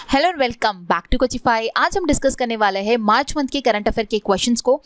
Hello and welcome back to Coachify. आज हम discuss करने वाले हैं मार्च मंथ के करंट अफेयर के क्वेश्चंस को।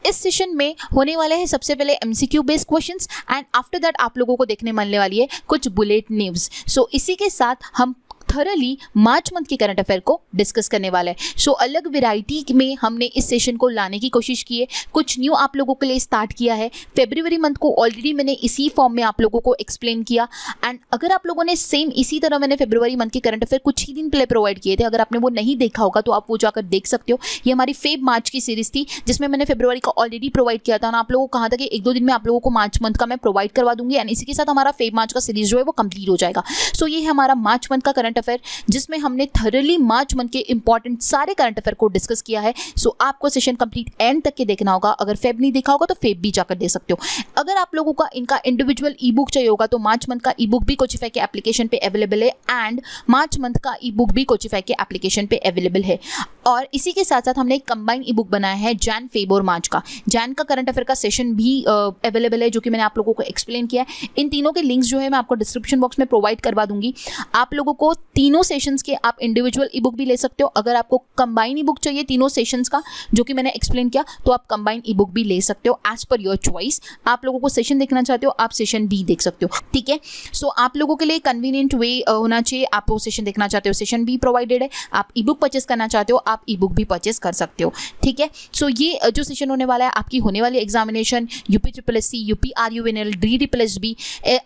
इस सेशन में होने वाले हैं सबसे पहले MCQ based questions and after that आप लोगों को देखने मिलने वाली है कुछ बुलेट न्यूज़। सो इसी के साथ हम थरली मार्च मंथ के करंट अफेयर को डिस्कस करने वाला है। सो अलग वैरायटी में हमने इस सेशन को लाने की कोशिश की है, कुछ न्यू आप लोगों के लिए स्टार्ट किया है। फरवरी मंथ को ऑलरेडी मैंने इसी फॉर्म में आप लोगों को एक्सप्लेन किया एंड अगर आप लोगों ने सेम इसी तरह मैंने फरवरी मंथ के करंट अफेयर कुछ ही दिन पहले प्रोवाइड किए थे, अगर आपने वो नहीं देखा होगा तो आप वो जाकर देख सकते हो। ये हमारी फेब मार्च की सीरीज थी जिसमें मैंने फरवरी का ऑलरेडी प्रोवाइड किया था और आप लोगों को कहा था कि 1-2 दिन में आप लोगों को मार्च मंथ का मैं प्रोवाइड करवा दूंगी एंड इसी के साथ हमारा फेब मार्च का सीरीज जो है वो कंप्लीट हो जाएगा। सो ये है हमारा मार्च मंथ का करंट अफेयर जिसमें हमने थरली मार्च मंथ के इंपॉर्टेंट सारे करंट अफेयर को डिस्कस किया है। सो आपको सेशन कंप्लीट एंड तक के देखना होगा। अगर फेब नहीं देखा होगा तो फेब भी जाकर दे सकते हो। अगर आप लोगों का इनका इंडिविजुअल ई बुक चाहिए होगा तो मार्च मंथ का ई बुक भी कोचिफाई के एप्लीकेशन पे अवेलेबल है एंड मार्च मंथ का ई बुक भी कोचिफाई के एप्लीकेशन पे अवेलेबल है। और इसी के साथ साथ हमने एक कंबाइन ई बुक बनाया है जैन, फेब और मार्च का। जैन का करंट अफेयर का सेशन भी अवेलेबल है जो कि मैंने आप लोगों को एक्सप्लेन किया है। इन तीनों के लिंक्स जो है मैं आपको डिस्क्रिप्शन बॉक्स में प्रोवाइड करवा दूंगी। आप लोगों को तीनों सेशंस के आप इंडिविजुअल ई बुक भी ले सकते हो। अगर आपको कंबाइन ई बुक चाहिए तीनों सेशंस का जो कि मैंने एक्सप्लेन किया तो आप कंबाइन ई बुक भी ले सकते हो एज पर योर चॉइस। आप लोगों को सेशन देखना चाहते हो आप सेशन भी देख सकते हो, ठीक है। सो आप लोगों के लिए कन्वीनियंट वे होना चाहिए। आप वो सेशन देखना चाहते हो सेशन भी प्रोवाइडेड है, आप ई बुक परचेस करना चाहते हो आप ई बुक भी परचेस कर सकते हो, ठीक है। सो ये जो सेशन होने वाला है आपकी होने वाली examination UP SSC, UP RUNL, DSSB,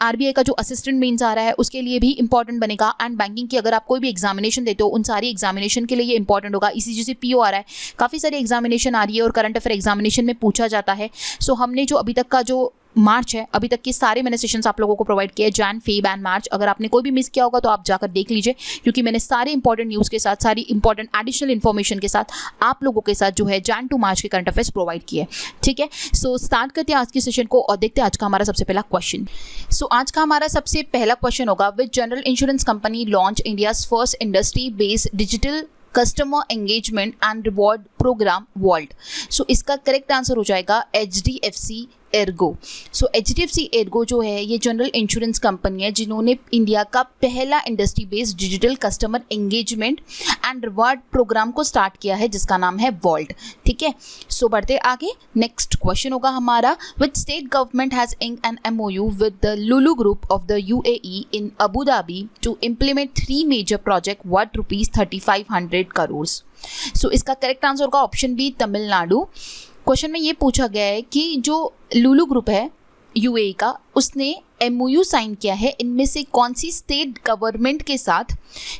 RBI का जो असिस्टेंट मेंस आ रहा है उसके लिए भी इंपॉर्टेंट बनेगा एंड बैंकिंग की अगर आप कोई भी एग्जामिनेशन देते हो उन सारी एग्जामिनेशन के लिए ये इंपॉर्टेंट होगा। ECGC PO आ रहा है, काफ़ी सारी एग्जामिनेशन आ रही है और करंट अफेयर एग्जामिनेशन में पूछा जाता है। सो हमने जो अभी तक का जो मार्च है अभी तक के सारे मैंने सेशंस आप लोगों को प्रोवाइड किए, जैन, फेब एंड मार्च। अगर आपने कोई भी मिस किया होगा तो आप जाकर देख लीजिए क्योंकि मैंने सारे इंपॉर्टेंट न्यूज़ के साथ सारी इंपॉर्टेंट एडिशनल इन्फॉर्मेशन के साथ आप लोगों के साथ जो है जैन टू मार्च के करंट अफेयर्स प्रोवाइड किए, ठीक है। सो स्टार्ट करते हैं आज की सेशन को और देखते हैं आज का हमारा सबसे पहला क्वेश्चन। सो आज का हमारा सबसे पहला क्वेश्चन होगा, which general insurance company launch India's first industry based digital customer engagement and reward programme vault. So इसका करेक्ट आंसर हो जाएगा HDFC Ergo. So HDFC Ergo जो है ये जनरल इंश्योरेंस कंपनी है जिन्होंने इंडिया का पहला industry based digital customer engagement and reward program को स्टार्ट किया है जिसका नाम है वॉल्ट, ठीक है। सो बढ़ते आगे, नेक्स्ट क्वेश्चन होगा हमारा, which state government has ink an MOU with the Lulu group of the UAE in Abu Dhabi to implement 3 major project worth ₹3500 crore. So इसका करेक्ट आंसर होगा ऑप्शन बी, तमिलनाडु। क्वेश्चन में ये पूछा गया है कि जो लुलु ग्रुप है UAE का उसने MOU साइन किया है, इनमें से कौन सी स्टेट गवर्नमेंट के साथ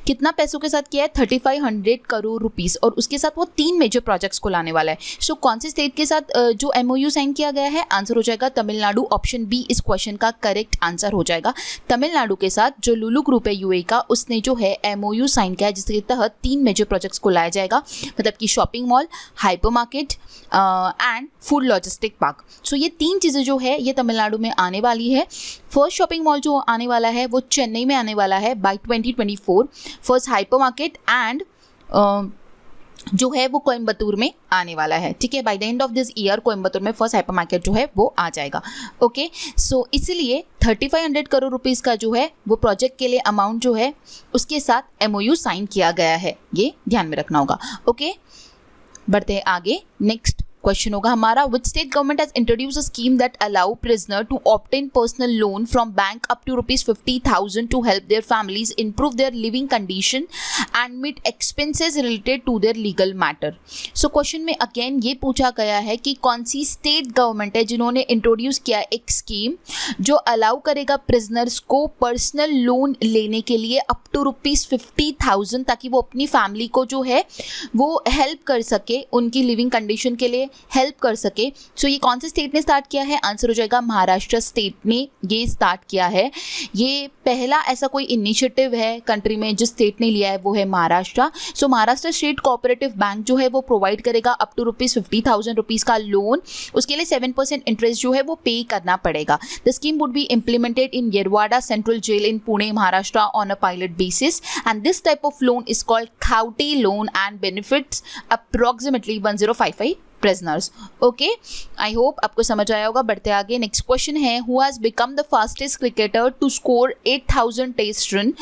कितना पैसों के साथ किया है, 3500 करोड़ रुपीस और उसके साथ वो 3 मेजर प्रोजेक्ट्स को लाने वाला है। सो कौन सी स्टेट के साथ जो MOU साइन किया गया है, आंसर हो जाएगा तमिलनाडु। ऑप्शन बी इस क्वेश्चन का करेक्ट आंसर हो जाएगा। तमिलनाडु के साथ जो लुलु ग्रुप है UAE का उसने जो है MOU साइन किया है जिसके तहत 3 मेजर प्रोजेक्ट्स को लाया जाएगा, मतलब कि shopping mall, hyper market and food logistic park. So ये 3 चीज़ें जो है ये तमिलनाडु में आने वाली है। फर्स्ट शॉपिंग मॉल जो आने वाला है वो चेन्नई में आने वाला है by 2024। First hyper market and जो है वो कोयम्बतूर में आने वाला है, ठीक है। By the end of this year Coimbatore में फर्स्ट हाइपर मार्केट जो है वो आ जाएगा, ओके। सो इसलिए 3500 करोड़ रुपीज़ का जो है वो प्रोजेक्ट के लिए अमाउंट जो है उसके साथ MOU साइन किया गया है, ये ध्यान में रखना होगा, ओके। बढ़ते हैं आगे, नेक्स्ट क्वेश्चन होगा हमारा, which state government has introduce a scheme that allow prisoner to obtain personal loan from bank up to ₹50,000 to help their families improve their living condition and meet expenses related to their legal matter. So question में again ये पूछा गया है कि कौन सी state government है जिन्होंने introduce किया एक स्कीम जो अलाउ करेगा प्रिजनर्स को पर्सनल लोन लेने के लिए अप टू ₹50,000 ताकि वो अपनी फैमिली को जो है वो हेल्प कर सके, उनकी लिविंग कंडीशन के लिए हेल्प कर सके। सो ये कौन से स्टेट ने स्टार्ट किया है, आंसर हो जाएगा महाराष्ट्र स्टेट ने ये स्टार्ट किया है। ये पहला ऐसा कोई इनिशिएटिव है कंट्री में जिस स्टेट ने लिया है वो है महाराष्ट्र। सो महाराष्ट्र स्टेट कोऑपरेटिव बैंक जो है वो प्रोवाइड करेगा अप टू ₹50,000 का लोन, उसके लिए 7% इंटरेस्ट जो है वो पे करना पड़ेगा। The scheme would be implemented in Yerawada central jail in Pune Maharashtra on a pilot basis and this type of loan is called Khawti loan and benefits approximately 1055 prisoners. Okay, I hope आपको समझ आया होगा। बढ़ते आगे, नेक्स्ट क्वेश्चन है, who has become the fastest cricketer to score 8000 test run.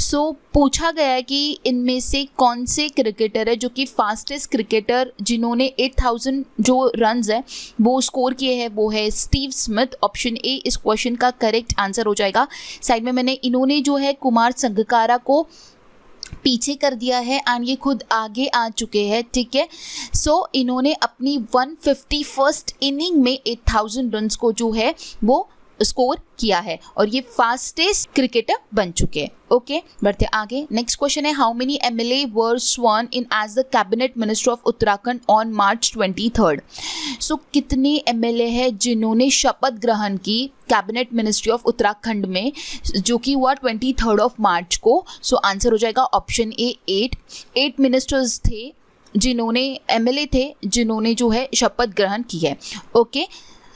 So पूछा गया है कि इनमें से कौन से क्रिकेटर है जो कि फास्टेस्ट क्रिकेटर जिन्होंने 8000 जो रन्स है वो स्कोर किए हैं, वो है स्टीव स्मिथ। ऑप्शन ए इस क्वेश्चन का करेक्ट आंसर हो जाएगा। साइड में मैंने इन्होंने जो है कुमार संगकारा को पीछे कर दिया है एंड ये खुद आगे आ चुके हैं, ठीक है। सो इन्होंने अपनी 151st इनिंग में 8000 रन्स को जो है वो स्कोर किया है और ये फास्टेस्ट क्रिकेटर बन चुके हैं। ओके, बढ़ते आगे, नेक्स्ट क्वेश्चन है, how many MLA were sworn in as the cabinet minister of Uttarakhand on March 23rd। So कितने एमएलए हैं जिन्होंने शपथ ग्रहण की कैबिनेट मिनिस्ट्री ऑफ उत्तराखंड में, जो कि हुआ 23rd ऑफ मार्च को। सो आंसर हो जाएगा ऑप्शन ए 8 मिनिस्टर्स थे जिन्होंने, एमएलए थे जिन्होंने जो है शपथ ग्रहण की है। ओके,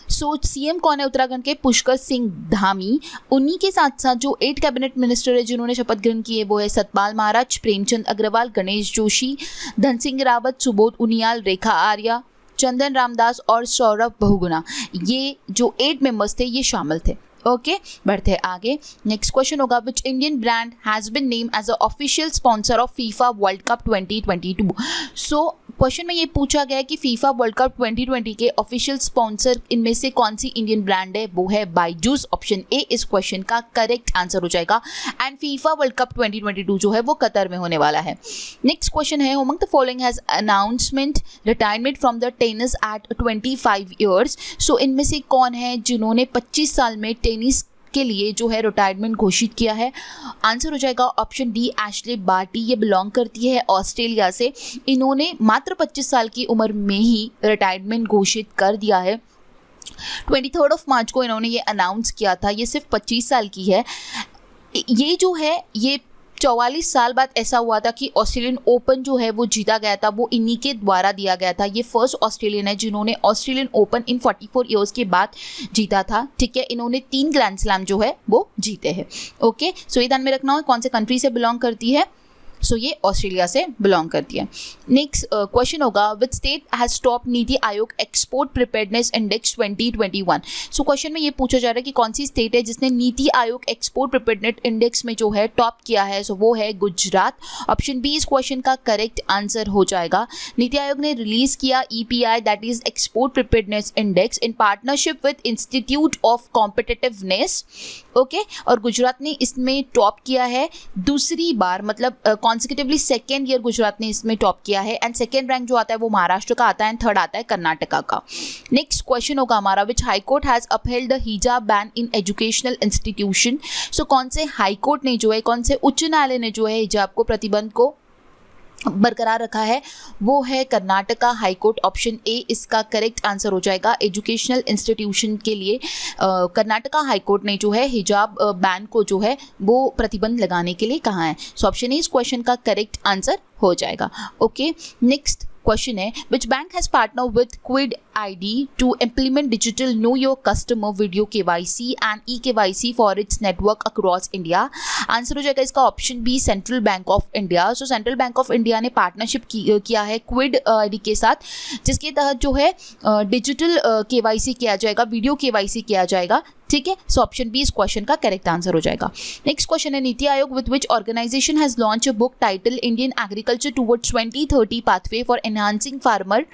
सो सीएम कौन है उत्तराखंड के? पुष्कर सिंह धामी। उन्हीं के साथ साथ जो 8 कैबिनेट मिनिस्टर है जिन्होंने शपथ ग्रहण की है वो है सतपाल महाराज, प्रेमचंद अग्रवाल, गणेश जोशी, धन सिंह रावत, सुबोध उनियाल, रेखा आर्या, चंदन रामदास और सौरभ बहुगुणा। ये जो 8 मेंबर्स थे ये शामिल थे। ओके, बढ़ते आगे, नेक्स्ट क्वेश्चन होगा, which Indian brand has been name as a official sponsor of FIFA world cup 2022। So question में ये पूछा गया है कि फीफा वर्ल्ड कप 2020 के ऑफिशियल स्पॉन्सर इनमें से कौन सी इंडियन ब्रांड है, वो है बायजूस। ऑप्शन ए इस क्वेश्चन का करेक्ट आंसर हो जाएगा एंड फीफा वर्ल्ड कप 2022 जो है वो कतर में होने वाला है। नेक्स्ट क्वेश्चन है, among the following has announcement retirement from the tennis at 25 years. So इनमें से कौन है जिन्होंने 25 साल में टेनिस के लिए जो है रिटायरमेंट घोषित किया है? आंसर हो जाएगा ऑप्शन डी एशले बार्टी। ये बिलोंग करती है ऑस्ट्रेलिया से। इन्होंने मात्र 25 साल की उम्र में ही रिटायरमेंट घोषित कर दिया है। 23rd ऑफ मार्च को इन्होंने ये अनाउंस किया था। ये सिर्फ 25 साल की है। ये जो है ये 44 साल बाद ऐसा हुआ था कि ऑस्ट्रेलियन ओपन जो है वो जीता गया था, वो इन्हीं के द्वारा दिया गया था। ये फर्स्ट ऑस्ट्रेलियन है जिन्होंने ऑस्ट्रेलियन ओपन इन 44 ईयर्स के बाद जीता था, ठीक है। इन्होंने 3 ग्रैंड स्लैम जो है वो जीते हैं। ओके, सो ये ध्यान में रखना है कौन से कंट्री से बिलोंग करती है। सो ये ऑस्ट्रेलिया से बिलोंग करती है। नेक्स्ट क्वेश्चन होगा, which state has top NITI Aayog export preparedness index 2021। So question में ये पूछा जा रहा है कि कौन सी स्टेट है जिसने NITI Aayog export preparedness index में जो है टॉप किया है। सो वो है गुजरात। ऑप्शन बी इस क्वेश्चन का करेक्ट आंसर हो जाएगा। नीति आयोग ने रिलीज किया EPI that is export preparedness index in partnership with institute of competitiveness. Okay, और गुजरात ने इसमें टॉप किया है दूसरी बार, मतलब कॉन्सिक्यूटिवली सेकेंड ईयर गुजरात ने इसमें टॉप किया है एंड सेकेंड रैंक जो आता है वो महाराष्ट्र का आता है एंड थर्ड आता है कर्नाटका का। नेक्स्ट क्वेश्चन होगा हमारा, which high court has upheld the hijab ban in educational institution. So कौन से हाई कोर्ट ने जो है, कौन से उच्च न्यायालय ने जो है हिजाब को प्रतिबंध को बरकरार रखा है? वो है Karnataka high court. Option A इसका करेक्ट आंसर हो जाएगा। एजुकेशनल इंस्टीट्यूशन के लिए कर्नाटका हाई कोर्ट ने जो है हिजाब बैन को जो है वो प्रतिबंध लगाने के लिए कहा है। सो ऑप्शन ए इस क्वेश्चन का करेक्ट आंसर हो जाएगा। ओके, नेक्स्ट क्वेश्चन है, which bank has partner with Quid ID to implement digital know your customer video KYC and eKYC for its network across India. Answer हो जाएगा इसका option B central bank of India. So central bank of India ने partnership किया है Kwid ID के साथ, जिसके तहत जो है डिजिटल KYC किया जाएगा, वीडियो KYC किया जाएगा, ठीक है। सो ऑप्शन बी इस क्वेश्चन का करेक्ट आंसर हो जाएगा। नेक्स्ट क्वेश्चन है, Niti Aayog with which organization has launch a book title Indian agriculture towards 2030 pathway for enhancing farmer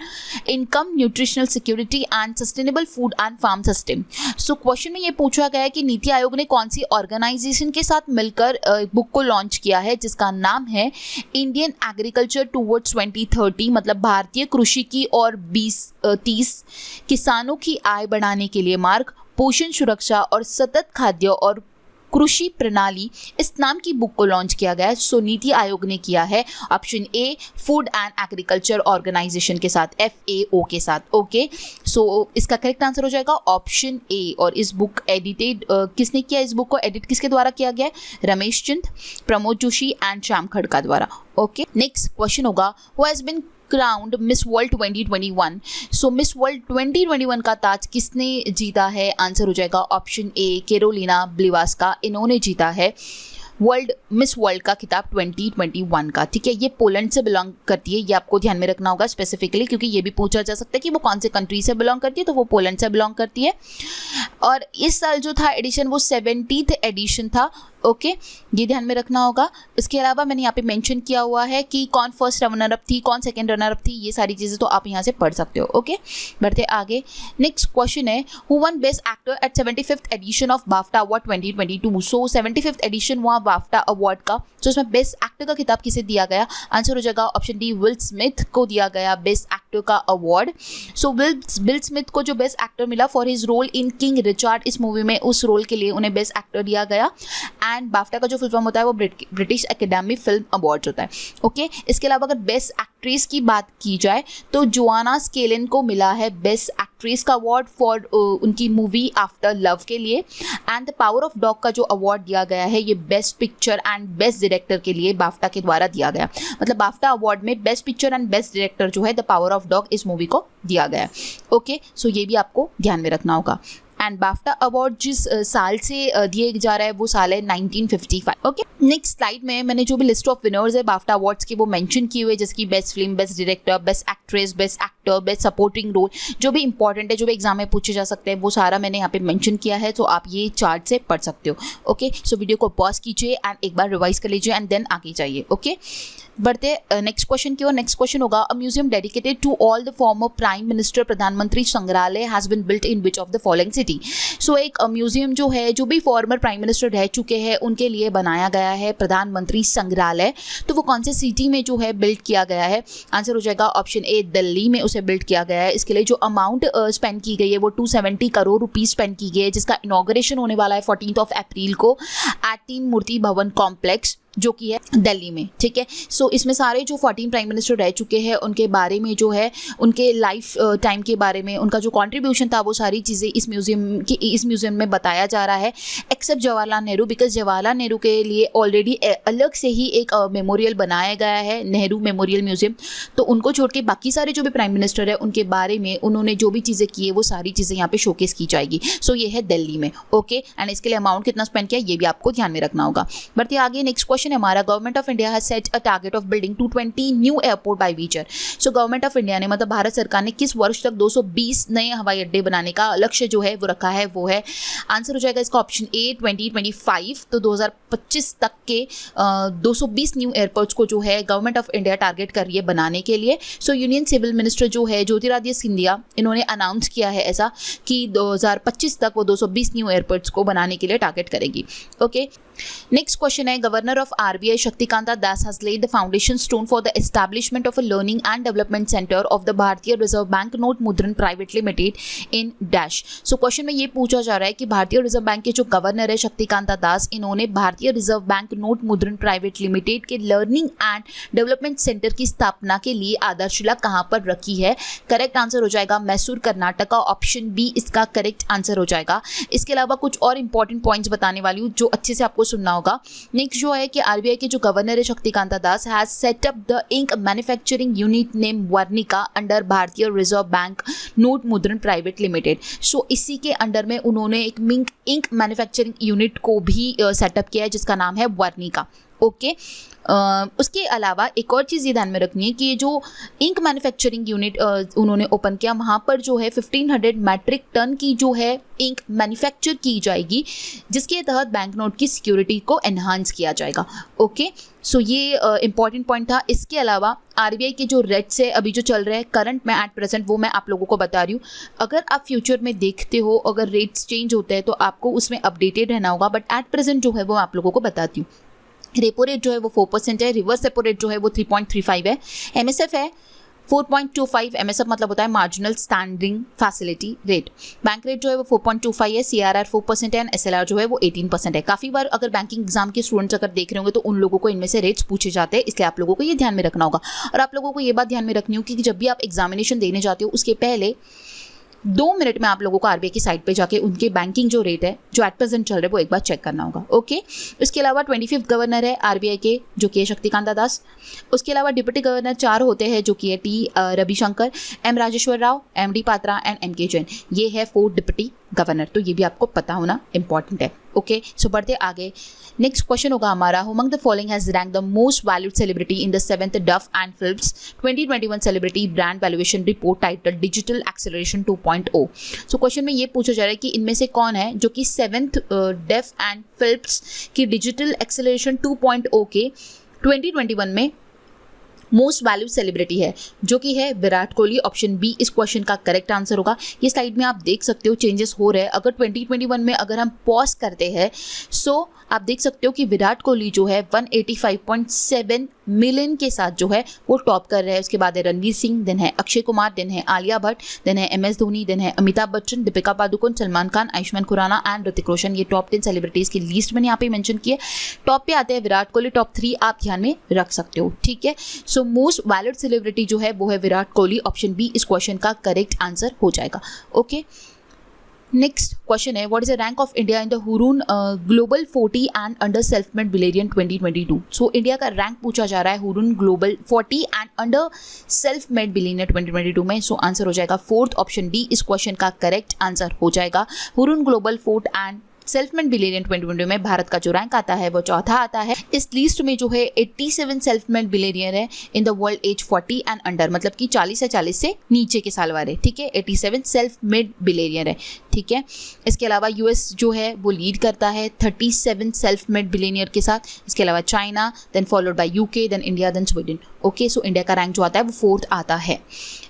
income, nutritional security and sustainable food and farm system. So question में ये पूछा गया है कि नीति आयोग ने कौन सी ऑर्गेनाइजेशन के साथ मिलकर बुक को लॉन्च किया है, जिसका नाम है इंडियन एग्रीकल्चर टुवर्ड्स 2030, मतलब भारतीय कृषि की और 2030 किसानों की आय बढ़ाने के लिए मार्ग, पोषण सुरक्षा और सतत खाद्य और कृषि प्रणाली, इस नाम की बुक को लॉन्च किया गया है। सो नीति आयोग ने किया है option A food and agriculture organization के साथ, FAO के साथ। ओके, सो इसका करेक्ट आंसर हो जाएगा ऑप्शन ए। और इस बुक एडिटेड किसने किया? इस बुक को एडिट किसके द्वारा किया गया है? रमेश चंद, प्रमोद जोशी एंड श्याम खड़का द्वारा। ओके, नेक्स्ट क्वेश्चन होगा, who has been crowned Miss World 2021। So Miss World 2021 का ताज किसने जीता है? आंसर हो जाएगा ऑप्शन ए कैरोलिना ब्लिवास्का। इन्होंने जीता है। वर्ल्ड मिस वर्ल्ड का खिताब 2021 का, ठीक है। ये पोलैंड से बिलोंग करती है, ये आपको ध्यान में रखना होगा स्पेसिफिकली, क्योंकि ये भी पूछा जा सकता है कि वो कौन से कंट्री से बिलोंग करती है, तो वो पोलैंड से बिलोंग करती है। और इस साल जो था एडिशन वो 70th एडिशन था, ओके, ये ध्यान में रखना होगा। इसके अलावा मैंने यहाँ पे मेंशन किया हुआ है कि कौन फर्स्ट रनर अप थी, कौन सेकंड रनर अप थी, ये सारी चीज़ें तो आप यहाँ से पढ़ सकते हो, ओके। बढ़ते आगे, नेक्स्ट क्वेश्चन है, who won best actor at 75th edition of BAFTA award 2022। So 75th edition हुआ बाफ्टा अवार्ड का, तो इसमें बेस्ट एक्टर का खिताब किसे दिया गया? आंसर हो जाएगा ऑप्शन डी, विल स्मिथ को दिया गया बेस्ट एक्टर का अवार्ड। सो विल स्मिथ को जो बेस्ट एक्टर मिला for his role in King Richard, इस मूवी में उस रोल के लिए उन्हें बेस्ट एक्टर दिया गया। एंड बाफ्टा का जो फुल फॉर्म होता है वो ब्रिटिश एकेडमी फिल्म अवार्ड होता है, ओके। इसके अलावा अगर बेस्ट एक्ट्रेस की बात की जाए तो जोआना स्केलिन को मिला है बेस्ट एक्ट्रेस का अवार्ड फॉर उनकी मूवी आफ्टर लव के लिए। And the power of dog का जो अवार्ड दिया गया है ये best picture and best director के लिए बाफ्टा के द्वारा दिया गया, मतलब बाफ्टा अवार्ड में best picture and best director जो है द पावर ऑफ डॉग इस मूवी को दिया गया, ओके। सो ये भी आपको ध्यान में रखना होगा। एंड बाफ्टा अवार्ड जिस साल से दिए जा रहा है वो साल है 1955, ओके। नेक्स्ट स्लाइड में मैंने जो भी लिस्ट ऑफ विनर्स है बाफ्टा अवार्ड्स की वो मेंशन किए हुए, जैसे कि best film, best director, best actress, best actor, best supporting role, जो भी इंपॉर्टेंट है, जो भी एग्जाम में पूछे जा सकते हैं, वो सारा मैंने यहाँ पे मेंशन किया है, तो आप ये चार्ट से पढ़ सकते हो, ओके। सो वीडियो को पॉज कीजिए एंड एक बार रिवाइज कर लीजिए एंड देन आगे जाइए, ओके। बढ़ते नेक्स्ट क्वेश्चन की ओर। नेक्स्ट क्वेश्चन होगा, a museum dedicated to all the former prime minister, Pradhanmantri Sangrahalaya has been built in which of the following city. So एक म्यूजियम जो है जो भी फॉर्मर प्राइम मिनिस्टर रह चुके हैं उनके लिए बनाया गया है प्रधानमंत्री संग्रहालय, तो वो कौन से सिटी में जो है बिल्ड किया गया है? आंसर हो जाएगा ऑप्शन ए, दिल्ली में उसे बिल्ड किया गया है। इसके लिए जो अमाउंट स्पेंड की गई है वो 270 करोड़ रुपीज स्पेंड की गई है, जिसका इनॉग्रेशन होने वाला है 14 अप्रैल को एट 3 मूर्ति भवन कॉम्प्लेक्स जो कि है दिल्ली में, ठीक है। सो इसमें सारे जो 14 प्राइम मिनिस्टर रह चुके हैं उनके बारे में जो है उनके लाइफ टाइम के बारे में उनका जो कंट्रीब्यूशन था वो सारी चीज़ें इस म्यूज़ियम में बताया जा रहा है, एक्सेप्ट जवाहरलाल नेहरू, बिकॉज जवाहरलाल नेहरू के लिए ऑलरेडी अलग से ही एक मेमोरियल बनाया गया है, नेहरू मेमोरियल म्यूज़ियम। तो उनको छोड़ के बाकी सारे जो भी प्राइम मिनिस्टर है उनके बारे में उन्होंने जो भी चीज़ें की है वो सारी चीज़ें यहाँ पे शोकेस की जाएगी। सो ये है दिल्ली में, ओके। एंड इसके लिए अमाउंट कितना स्पेंड किया ये भी आपको ध्यान में रखना होगा। बढ़ते आगे, नेक्स्ट क्वेश्चन हमारा, government of India has set a target of building 220 new airport by which year. So government of India ने, मतलब भारत सरकार ने किस वर्ष तक 220 नए हवाई अड्डे बनाने का लक्ष्य जो है वो रखा है? वो है, आंसर हो जाएगा इसका ऑप्शन ए, 2025। तो 2025 तक के 220 न्यू एयरपोर्ट्स को जो है गवर्नमेंट ऑफ इंडिया टारगेट कर रही है बनाने के लिए। सो यूनियन सिविल मिनिस्टर जो है ज्योतिरादित्य सिंधिया, इन्होंने अनाउंस किया है ऐसा कि 2025 तक वो 220 न्यू एयरपोर्ट्स को बनाने के लिए टारगेट करेगी, ओके। नेक्स्ट क्वेश्चन है, governor of RBI Shaktikanta Das has lead the foundation stone for the establishment of a learning and development centre of the भारतीय reserve bank note Mudran private limited इन डैश। सो क्वेश्चन में ये पूछा जा रहा है कि भारतीय रिजर्व बैंक के जो गवर्नर है शक्तिकांता दास, इन्होंने भारतीय reserve bank note Mudran private limited के लर्निंग एंड डेवलपमेंट सेंटर की स्थापना के लिए आधारशिला कहाँ पर रखी है? करेक्ट आंसर हो जाएगा मैसूर, कर्नाटका, ऑप्शन बी इसका करेक्ट आंसर हो जाएगा। इसके अलावा कुछ और इंपॉर्टेंट पॉइंट्स बताने वाली हूँ जो अच्छे से आपको सुनना होगा। नेक्स्ट जो है कि आरबीआई के जो गवर्नर है Shaktikanta Das has set up the ink manufacturing unit name Varnika under Bharatiya reserve bank note Mudran private limited. So इसी के अंडर में उन्होंने एक इंक मैन्युफैक्चरिंग यूनिट को भी सेटअप किया है जिसका नाम है वर्निका, ओके। उसके अलावा एक और चीज़ ये ध्यान में रखनी है कि ये जो इंक मैन्युफैक्चरिंग यूनिट उन्होंने ओपन किया, वहाँ पर जो है 1500 मैट्रिक टन की जो है इंक मैन्युफैक्चर की जाएगी, जिसके तहत बैंक नोट की सिक्योरिटी को एनहांस किया जाएगा, ओके। सो ये इंपॉर्टेंट पॉइंट था। इसके अलावा आरबीआई के जो रेट्स है अभी जो चल रहे हैं करंट में एट प्रेजेंट, वो मैं आप लोगों को बता रही हूँ। अगर आप फ्यूचर में देखते हो अगर रेट्स चेंज होते हैं तो आपको उसमें अपडेटेड रहना होगा, बट एट प्रेजेंट जो है वो आप लोगों को बताती हूँ। रेपो रेट जो है वो 4% है, रिवर्स रेपो रेट जो है वो 3.35 है, एमएसएफ है 4.25, एमएसएफ मतलब होता है marginal standing facility rate. Bank rate जो है वो 4.25 है, सीआरआर 4% है एंड एसएलआर जो है वो 18% है। काफ़ी बार अगर बैंकिंग एग्जाम के स्टूडेंट्स अगर देख रहे होंगे तो उन लोगों को इनमें से रेट्स पूछे जाते हैं, इसलिए आप लोगों को ये ध्यान में रखना होगा। और आप लोगों को ये बात ध्यान में रखनी होगी कि जब भी आप एग्जामिनेशन देने जाते हो उसके पहले 2 मिनट में आप लोगों को आरबीआई की साइट पे जाके उनके बैंकिंग जो रेट है जो एट प्रेजेंट चल रहे हैं वो एक बार चेक करना होगा, ओके। इसके अलावा 25th गवर्नर है आरबीआई के जो कि है शक्तिकांता दास। उसके अलावा डिप्टी गवर्नर 4 होते हैं जो कि है T Ravishankar, M Rajeshwar Rao, M D Patra and M K Jain. ये है 4 डिप्टी गवर्नर, तो ये भी आपको पता होना इंपॉर्टेंट है। ओके, सो बढ़ते आगे। नेक्स्ट क्वेश्चन होगा हमारा, among the following has rank the most valued celebrity in the 7th डफ and films 2021 celebrity brand valuation report title digital acceleration 2.0। So question में ये पूछा जा रहा है कि इनमें से कौन है जो कि 7th डफ एंड फिल्म्स की डिजिटल एक्सेलरेशन 2.0 के 2021 में मोस्ट वैल्यूड सेलिब्रिटी है, जो कि है विराट कोहली। ऑप्शन बी इस क्वेश्चन का करेक्ट आंसर होगा। ये स्लाइड में आप देख सकते हो चेंजेस हो रहे हैं। अगर 2021 में अगर हम पॉज करते हैं, सो आप देख सकते हो कि विराट कोहली जो है 185.7 मिलियन के साथ जो है वो टॉप कर रहे हैं। उसके बाद है रणवीर सिंह, देन है अक्षय कुमार, देन है आलिया भट्ट, देन है MS धोनी, देन है अमिताभ बच्चन, दीपिका पादुकोण, सलमान खान, आयुष्मान खुराना एंड ऋतिक रोशन। ये टॉप 10 सेलिब्रिटीज की लिस्ट मैंने यहाँ पे मेंशन की है। टॉप पे आते हैं विराट कोहली, टॉप 3 आप ध्यान में रख सकते हो, ठीक है। सो मोस्ट वैलिड सेलिब्रिटी जो है वो है विराट कोहली। ऑप्शन बी इस क्वेश्चन का करेक्ट आंसर हो जाएगा। ओके, नेक्स्ट क्वेश्चन है, what is the rank of India in the Hurun global 40 and under self made billionaire 2022। So India का रैंक पूछा जा रहा है Hurun global 40 and under self made billionaire 2022 में। सो आंसर हो जाएगा 4th, ऑप्शन डी इस क्वेश्चन का करेक्ट आंसर हो जाएगा। Hurun global 4 and self made billionaire 2022 में भारत का जो रैंक आता है वो चौथा आता है। इस लिस्ट में जो है 87 सेल्फ मेड बिलियनियर है in the world as 40 and under, मतलब कि 40 या 40 से नीचे के साल वाले, ठीक है। 87 सेल्फ मेड बिलियनियर है, ठीक है। इसके अलावा US जो है वो लीड करता है 37 सेल्फ मेड बिलियनियर के साथ। इसके अलावा China, then followed by UK, then India, then Sweden. Okay, so India का रैंक जो आता है वो 4th आता है।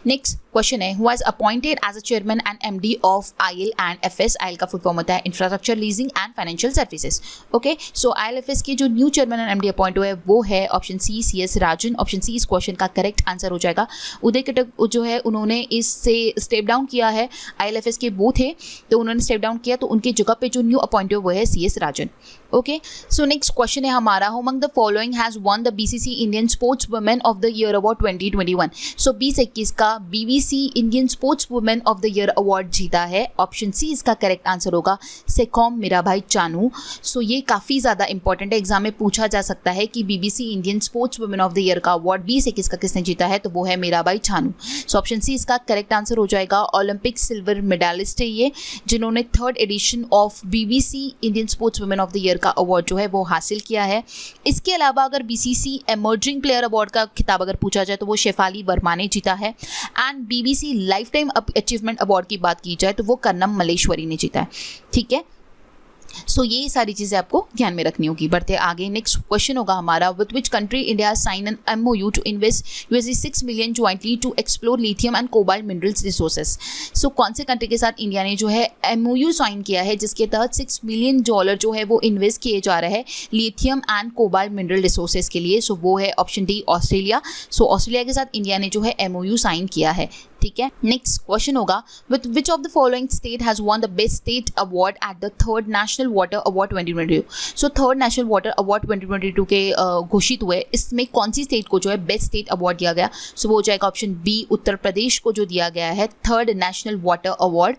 नेक्स्ट क्वेश्चन है, who has appointed as a chairman and MD of IL and FS। IL का फुल फॉर्म होता है infrastructure leasing and financial services. Okay, so IL/FS के जो new chairman and MD appoint हुए वो है option C CS Rajan. Option सी इस question का करेक्ट आंसर हो जाएगा। उदय कटक जो है उन्होंने इससे स्टेप डाउन किया है। IL/FS के वो थे तो उन्होंने स्टेप डाउन किया, तो उनकी जगह पे जो न्यू अपॉइंट हुए वो है CS राजन। ओके, सो नेक्स्ट क्वेश्चन है हमारा, who among the following has one the BCC Indian sports women of the year award 2021। सो 2021 का BBC Indian sports women of the year award जीता है। ऑप्शन सी इसका correct answer होगा सेकॉम मीराबाई चानू। सो ये काफ़ी ज़्यादा इंपॉर्टेंट है, एग्जाम में पूछा जा सकता है कि BBC Indian sports women of the year का अवार्ड 2021 का किसने जीता है, तो वो है Mirabai Chanu. So option C इसका करेक्ट आंसर हो जाएगा। ओलंपिक सिल्वर मेडलिस्ट है ये, जिन्होंने 3rd edition of BBC Indian sports women of the year का अवार्ड जो है वो हासिल किया है। इसके अलावा अगर BCC एमर्जिंग प्लेयर अवार्ड का खिताब अगर पूछा जाए तो वो शेफाली वर्मा ने जीता है। And BBC life time achievement award की बात की जाए तो वो कन्नम मल्लेश्वरी ने जीता है, ठीक है। सो ये सारी चीज़ें आपको ध्यान में रखनी होगी। बढ़ते आगे, नेक्स्ट क्वेश्चन होगा हमारा, with which country India sign an MOU to invest $6 million jointly to explore lithium and cobalt minerals resources. So कौन से कंट्री के साथ इंडिया ने जो है MOU साइन किया है जिसके तहत $6 मिलियन जो है वो इन्वेस्ट किए जा रहे हैं lithium and cobalt mineral resources के लिए। सो वो है option D Australia. So Australia के साथ इंडिया ने जो है MOU साइन किया है, ठीक है। नेक्स्ट क्वेश्चन होगा, with which of the following state has one the best state award at the 3rd national water award 2022। So 3rd national water award 2022 के घोषित हुए, इसमें कौन सी स्टेट को जो है बेस्ट स्टेट अवार्ड दिया गया। सो वो हो जाएगा ऑप्शन बी उत्तर प्रदेश को जो दिया गया है 3rd नेशनल वाटर अवार्ड,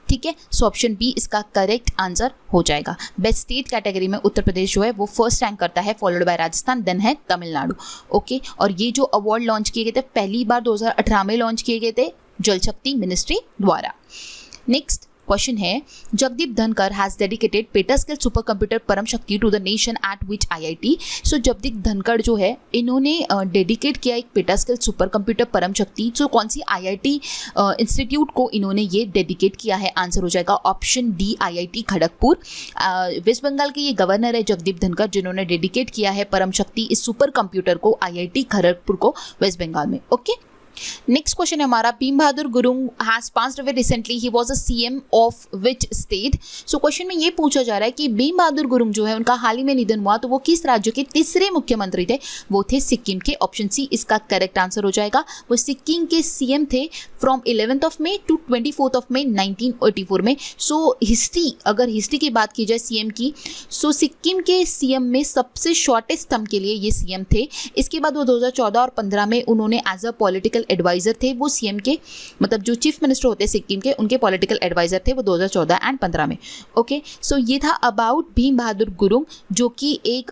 ठीक है। सो ऑप्शन बी इसका करेक्ट आंसर हो जाएगा। बेस्ट स्टेट कैटेगरी में उत्तर प्रदेश जो है वो फर्स्ट रैंक करता है, फॉलोड बाय राजस्थान, देन है तमिलनाडु। ओके, और ये जो अवार्ड लॉन्च किए गए थे पहली बार 2018 में लॉन्च किए गए थे जल शक्ति मिनिस्ट्री द्वारा। नेक्स्ट क्वेश्चन है, Jagdeep Dhankhar has dedicated petascale super computer Param Shakti to the nation at which IIT। So Jagdeep Dhankhar जो है इन्होंने डेडिकेट किया एक पेटास्केल सुपर कंप्यूटर परम शक्ति। सो कौन सी IIT इंस्टीट्यूट को इन्होंने ये डेडिकेट किया है, आंसर हो जाएगा option D IIT Kharagpur. West Bengal के ये गवर्नर है जगदीप धनकर, जिन्होंने डेडिकेट किया है परम शक्ति इस सुपर कंप्यूटर को IIT खड़गपुर को वेस्ट बंगाल में। ओके, नेक्स्ट क्वेश्चन है हमारा, Bhim Bahadur Gurung has passed away recently, he was a CM of which state. So question में ये पूछा जा रहा है कि भीम बहादुर गुरुंग जो है उनका हाल ही में निधन हुआ, तो वो किस राज्य के तीसरे मुख्यमंत्री थे, वो थे सिक्किम के। ऑप्शन सी इसका करेक्ट आंसर हो जाएगा। वो सिक्किम के CM थे from 11th May to 24th मई 1984 में। सो हिस्ट्री, अगर हिस्ट्री की बात की जाए CM की, सो सिक्किम के CM में सबसे शॉर्टेस्ट टर्म के लिए ये CM थे। इसके बाद वो 2014 और 15 में उन्होंने एज अ पॉलिटिकल एडवाइजर थे, वो CM के मतलब जो चीफ मिनिस्टर होते हैं सिक्किम के, उनके पॉलिटिकल एडवाइजर थे वो 2014 एंड 15 में। ओके, सो ये था अबाउट भीम बहादुर गुरुंग, जो कि एक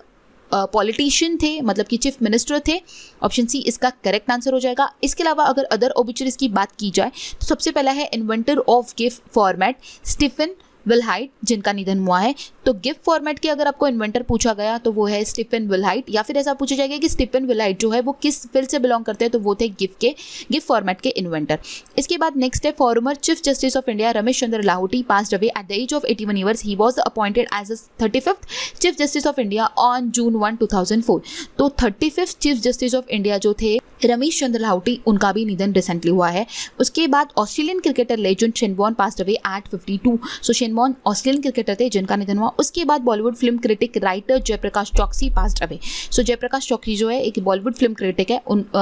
पॉलिटिशियन थे, मतलब कि चीफ मिनिस्टर थे। ऑप्शन सी इसका करेक्ट आंसर हो जाएगा। इसके अलावा अगर अदर ऑब्ituaries की बात की जाए तो सबसे पहला है inventor of GIF format Stephen Wilhite, जिनका निधन हुआ है। तो गिफ फॉर्मेट के अगर आपको इन्वेंटर पूछा गया तो वो है स्टीफन विलहाइट, या फिर ऐसा पूछा जाएगा कि स्टीफन विलहाइट जो है वो किस फील्ड से बिलोंग करते हैं, तो वो थे गिफ फॉर्मेट के इन्वेंटर। इसके बाद नेक्स्ट है former chief justice of India Ramesh Chandra Lahoti passed away at the age of 81 years. He was appointed as the 35th chief justice of India on June 1, 2004। तो 35th chief justice of India जो थे रमेश चंद्र लाहौटी, उनका भी निधन recently हुआ है। उसके बाद Australian cricketer legend Shane Warne passed away at 52। So Shane Warne Australian cricketer थे जिनका निधन हुआ। उसके बाद Bollywood film critic writer Jaiprakash Chouksey passed away. सो जयप्रकाश चौकसी जो है एक बॉलीवुड फिल्म क्रिटिक है,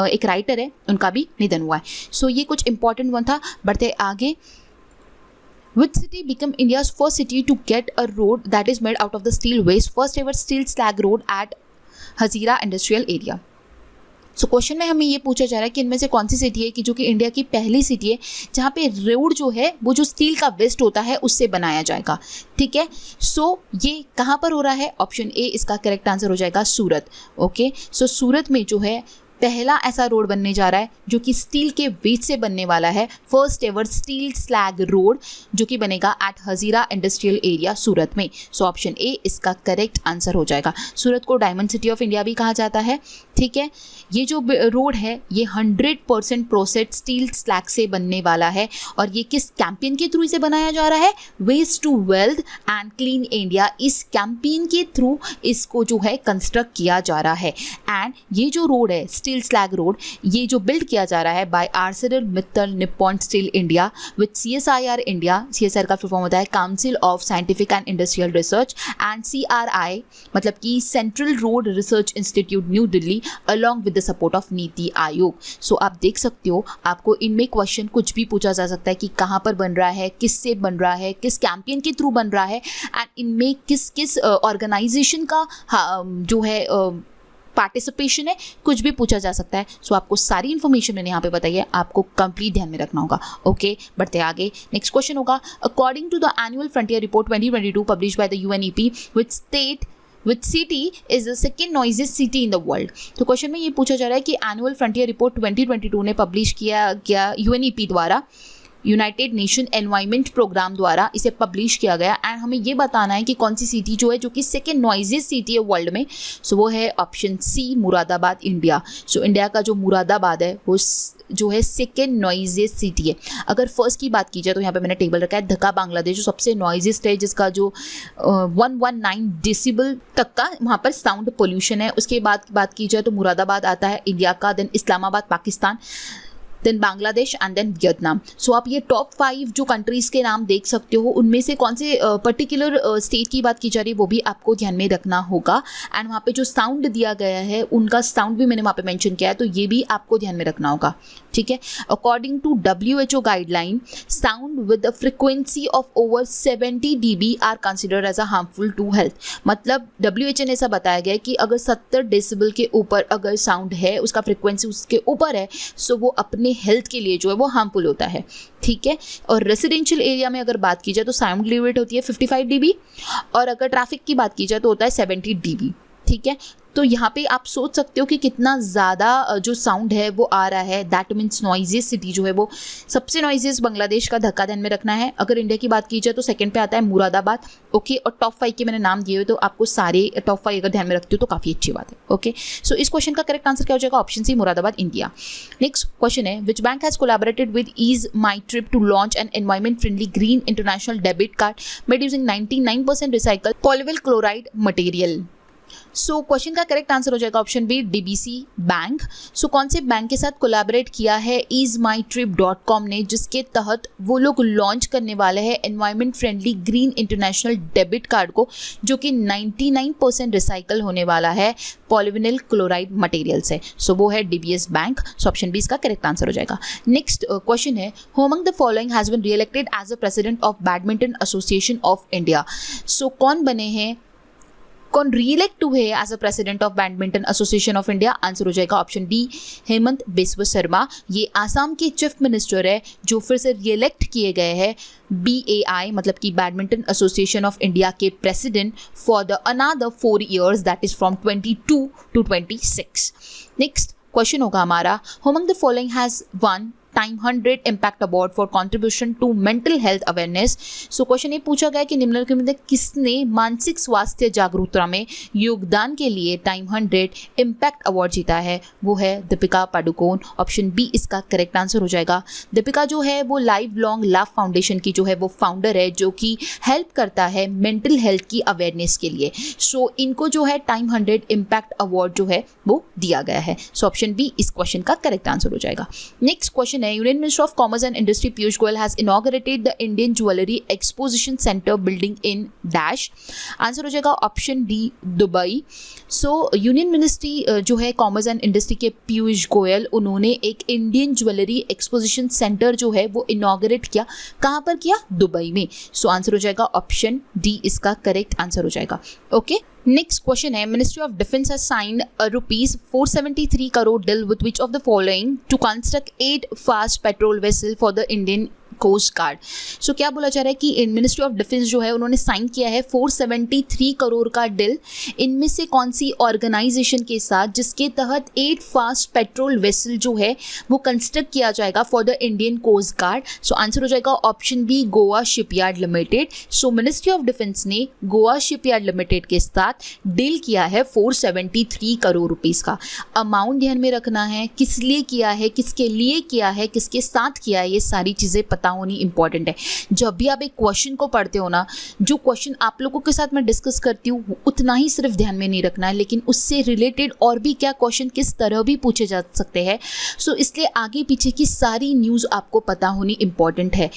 एक राइटर है, उनका भी निधन हुआ है। सो ये कुछ इंपॉर्टेंट वन था। बढ़ते आगे। Which city became India's first city to get a road that is made out of the steel waste? First ever steel slag road at Hazira Industrial Area. So question में हमें ये पूछा जा रहा है कि इनमें से कौन सी सिटी है कि जो कि इंडिया की पहली सिटी है जहाँ पे रोड जो है वो जो स्टील का वेस्ट होता है उससे बनाया जाएगा। ठीक है, सो ये कहाँ पर हो रहा है? ऑप्शन ए इसका करेक्ट आंसर हो जाएगा सूरत। ओके, सो सूरत में जो है पहला ऐसा रोड बनने जा रहा है जो कि स्टील के वेस्ट से बनने वाला है। First ever steel slag road जो कि बनेगा एट हजीरा इंडस्ट्रियल एरिया सूरत में। सो ऑप्शन ए इसका करेक्ट आंसर हो जाएगा। सूरत को डायमंड सिटी ऑफ इंडिया भी कहा जाता है। ठीक है, ये जो रोड है ये 100% प्रोसेस्ड स्टील स्लैग से बनने वाला है और ये किस कैंपेन के थ्रू इसे बनाया जा रहा है? Waste to wealth and clean India, इस कैंपेन के थ्रू इसको जो है कंस्ट्रक्ट किया जा रहा है। एंड ये जो रोड है स्टील स्लैग रोड, ये जो बिल्ड किया जा रहा है by ArcelorMittal Nippon Steel India with CSIR India. CSIR का फुल फॉर्म होता है council of scientific and industrial research, and CRI मतलब कि central road research institute New Delhi along with the support of Niti Aayog. सो आप देख सकते हो आपको इनमें क्वेश्चन कुछ भी पूछा जा सकता है कि कहाँ पर बन रहा है, किससे बन रहा है, किस कैंपेन के थ्रू बन रहा है, एंड इनमें किस किस ऑर्गेनाइजेशन का जो है पार्टिसिपेशन है, कुछ भी पूछा जा सकता है। सो आपको सारी इन्फॉर्मेशन मैंने यहाँ पे बताई है, आपको कंप्लीट ध्यान में रखना होगा। ओके, बढ़ते आगे। नेक्स्ट क्वेश्चन होगा according to the annual frontier report 2022 publish by the UNEP which city is the second noisiest city in the world? तो क्वेश्चन में ये पूछा जा रहा है कि एनुअल फ्रंटियर रिपोर्ट 2022 ने पब्लिश किया गया UNEP द्वारा, यूनाइटेड नेशन एनवायरमेंट प्रोग्राम द्वारा इसे पब्लिश किया गया, एंड हमें ये बताना है कि कौन सी सिटी जो है जो कि सेकेंड नॉइजियस्ट सिटी है वर्ल्ड में। सो वो है option C Moradabad India. So India का जो मुरादाबाद है वो जो है सेकेंड नॉइजियस्ट सिटी है। अगर फर्स्ट की बात की जाए तो यहाँ पे मैंने टेबल रखा है ढाका बांग्लादेश जो सबसे नॉइजियस्ट है, जिसका जो 119 डेसिबल तक का वहाँ पर साउंड पोल्यूशन है। उसके बाद बात की जाए तो मुरादाबाद आता है इंडिया का, then Islamabad Pakistan, then Bangladesh and then Vietnam. So आप ये टॉप 5 जो कंट्रीज़ के नाम देख सकते हो, उनमें से कौन से पर्टिकुलर स्टेट की बात की जा रही है वो भी आपको ध्यान में रखना होगा। एंड वहाँ पे जो साउंड दिया गया है उनका साउंड भी मैंने वहाँ पे मेंशन किया है, तो ये भी आपको ध्यान में रखना होगा। ठीक है, according to WHO guideline sound with the frequency of over 70 dB are considered as a harmful to health. मतलब WHO ने ऐसा बताया गया है कि अगर 70 डेसिबल के ऊपर अगर साउंड है, उसका फ्रिक्वेंसी उसके ऊपर है, सो वो अपने हेल्थ के लिए जो है वो हार्मफुल होता है। ठीक है, और रेसिडेंशियल एरिया में अगर बात की जाए तो साउंड लिमिट होती है 55 dB, और अगर ट्रैफिक की बात की जाए तो होता है 70 dB। ठीक है, तो यहाँ पे आप सोच सकते हो कि कितना ज़्यादा जो साउंड है वो आ रहा है। दैट मीन्स नॉइजियस्ट सिटी जो है वो सबसे नॉइजियस्ट बांग्लादेश का ढाका ध्यान में रखना है। अगर इंडिया की बात की जाए तो सेकंड पे आता है मुरादाबाद। ओके, और टॉप 5 के मैंने नाम दिए हुए, तो आपको सारे टॉप 5 अगर ध्यान में रखते हो तो काफ़ी अच्छी बात है। ओके, सो इस क्वेश्चन का करेक्ट आंसर क्या हो जाएगा? Option C Moradabad India. Next question है which bank has collaborated with ease my trip to launch an environment friendly green international debit card made using 99% recycle polyvinyl chloride material. So question का correct answer हो जाएगा option B DBC bank. So कौन से bank के साथ collaborate किया है easemytrip.com ने, जिसके तहत वो लोग लॉन्च करने वाले हैं environment friendly green international debit card को, जो कि 99% रिसाइकल होने वाला है पॉलीविनिल क्लोराइड मटेरियल से। सो वो है DBS bank. So option B इसका करेक्ट आंसर हो जाएगा। नेक्स्ट क्वेश्चन है who among the following has been reelected as a president of badminton association of India. So कौन बने हैं कौन रीइलेक्ट हुए as a president of badminton association of India? Answer हो जाएगा ऑप्शन डी, हेमंत बिस्वा शर्मा। ये आसाम के चीफ मिनिस्टर है जो फिर से रीइलेक्ट किए गए हैं BAI मतलब कि बैडमिंटन एसोसिएशन ऑफ इंडिया के president for the another 4 years, that is from 22 to 26। Next question होगा हमारा, among the following has won TIME 100 impact award for contribution to mental health awareness. So question ये पूछा गया कि निम्नलिखित में किसने मानसिक स्वास्थ्य जागरूकता में योगदान के लिए टाइम 100 इम्पैक्ट अवार्ड जीता है? वो है दीपिका पादुकोण। ऑप्शन बी इसका करेक्ट आंसर हो जाएगा। दीपिका जो है वो लाइव लॉन्ग लव फाउंडेशन की जो है वो फाउंडर है जो कि हेल्प करता है मेंटल हेल्थ की अवेयरनेस के लिए। सो इनको जो है टाइम 100 इम्पैक्ट अवार्ड जो है वो दिया गया है। सो ऑप्शन बी इस क्वेश्चन का करेक्ट आंसर हो जाएगा। Next question, Union Minister of Commerce and Industry Piyush Goyal has inaugurated the Indian Jewellery Exposition Center building in dash। Answer हो जाएगा ऑप्शन डी, दुबई। सो यूनियन मिनिस्ट्री जो है commerce and industry के पीयूष गोयल, उन्होंने एक Indian jewellery exposition centre जो है वो इनॉग्रेट किया। कहाँ पर किया? दुबई में। सो आंसर हो जाएगा ऑप्शन डी इसका करेक्ट आंसर हो जाएगा। ओके, नेक्स्ट क्वेश्चन है, ministry of defence has signed a ₹473 crore deal with which of the following to construct 8 fast patrol vessel for the Indian coast guard. So क्या बोला जा रहा है कि मिनिस्ट्री ऑफ डिफेंस जो है उन्होंने साइन किया है 473 करोड़ का डील, इनमें से कौन सी ऑर्गेनाइजेशन के साथ, जिसके तहत 8 फास्ट पेट्रोल वेसल जो है वो कंस्ट्रक्ट किया जाएगा for the Indian coast guard. So answer हो जाएगा option B, Goa shipyard limited. So ministry of defence ने गोवा शिपयार्ड लिमिटेड के साथ डील किया है 473 करोड़ रुपीस का। अमाउंट ध्यान में रखना है, किस लिए किया है, किसके लिए किया है, किसके साथ किया है, ये सारी चीज़ें पता होनी इंपॉर्टेंट है। जब भी आप एक क्वेश्चन को पढ़ते हो ना, जो क्वेश्चन आप लोगों के साथ मैं डिस्कस करती हूँ उतना ही सिर्फ ध्यान में नहीं रखना है, लेकिन उससे रिलेटेड और भी क्या क्वेश्चन किस तरह भी पूछे जा सकते हैं। सो इसलिए आगे पीछे की सारी न्यूज़ आपको पता होनी इंपॉर्टेंट है।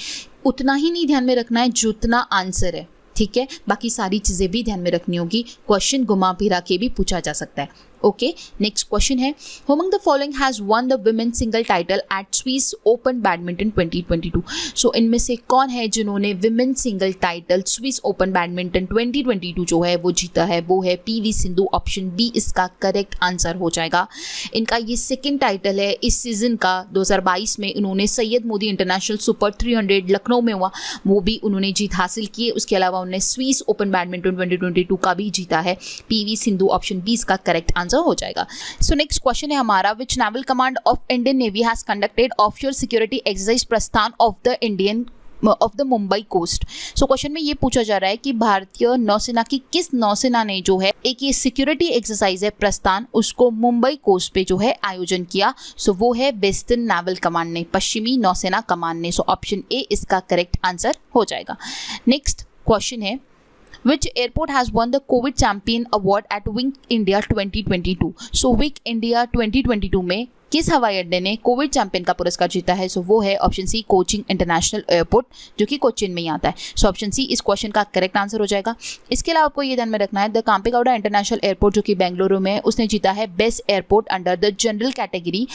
उतना ही नहीं ध्यान में रखना है जितना आंसर है, ठीक है? बाकी सारी चीज़ें भी ध्यान में रखनी होगी। क्वेश्चन घुमा फिरा के भी पूछा जा सकता है। ओके, नेक्स्ट क्वेश्चन है, among the following has one the women single title at Swiss open badminton 2022। सो इनमें से कौन है जिन्होंने women single title Swiss open badminton 2022 जो है वो जीता है? वो है PV सिंधु। ऑप्शन बी इसका करेक्ट आंसर हो जाएगा। इनका ये सेकेंड टाइटल है इस सीजन का। 2022 में उन्होंने सैयद मोदी इंटरनेशनल सुपर 300 लखनऊ में हुआ, वो भी उन्होंने जीत हासिल की है। उसके अलावा उन्होंने स्विस ओपन बैडमिंटन 2022 का भी जीता है। PV सिंधु। ऑप्शन बी इसका करेक्ट आंसर हो जाएगा। सो नेक्स्ट क्वेश्चन है हमारा, which naval command of Indian navy has conducted offshore security exercise Prasthan off the Mumbai coast. So question में ये पूछा जा रहा है कि भारतीय नौसेना की किस नौसेना ने जो है एक ये सिक्योरिटी एक्सरसाइज है प्रस्थान, उसको मुंबई कोस्ट पे जो है आयोजन किया। सो वो है वेस्टर्न नेवल कमांड ने, पश्चिमी नौसेना कमान ने। सो ऑप्शन ए इसका करेक्ट आंसर हो जाएगा। नेक्स्ट क्वेश्चन है, Which airport has won the COVID Champion Award at Wink India 2022? So Wink India 2022 में किस हवाई अड्डे ने कोविड चैंपियन का पुरस्कार जीता है? सो वो है option C, Cochin international airport, जो कि कोचिन में ही आता है। सो ऑप्शन सी इस क्वेश्चन का करेक्ट आंसर हो जाएगा। इसके अलावा आपको ये ध्यान में रखना है, द कांपेगौड़ा इंटरनेशनल एयरपोर्ट जो कि बेंगलुरु में है, उसने जीता है best airport under the general category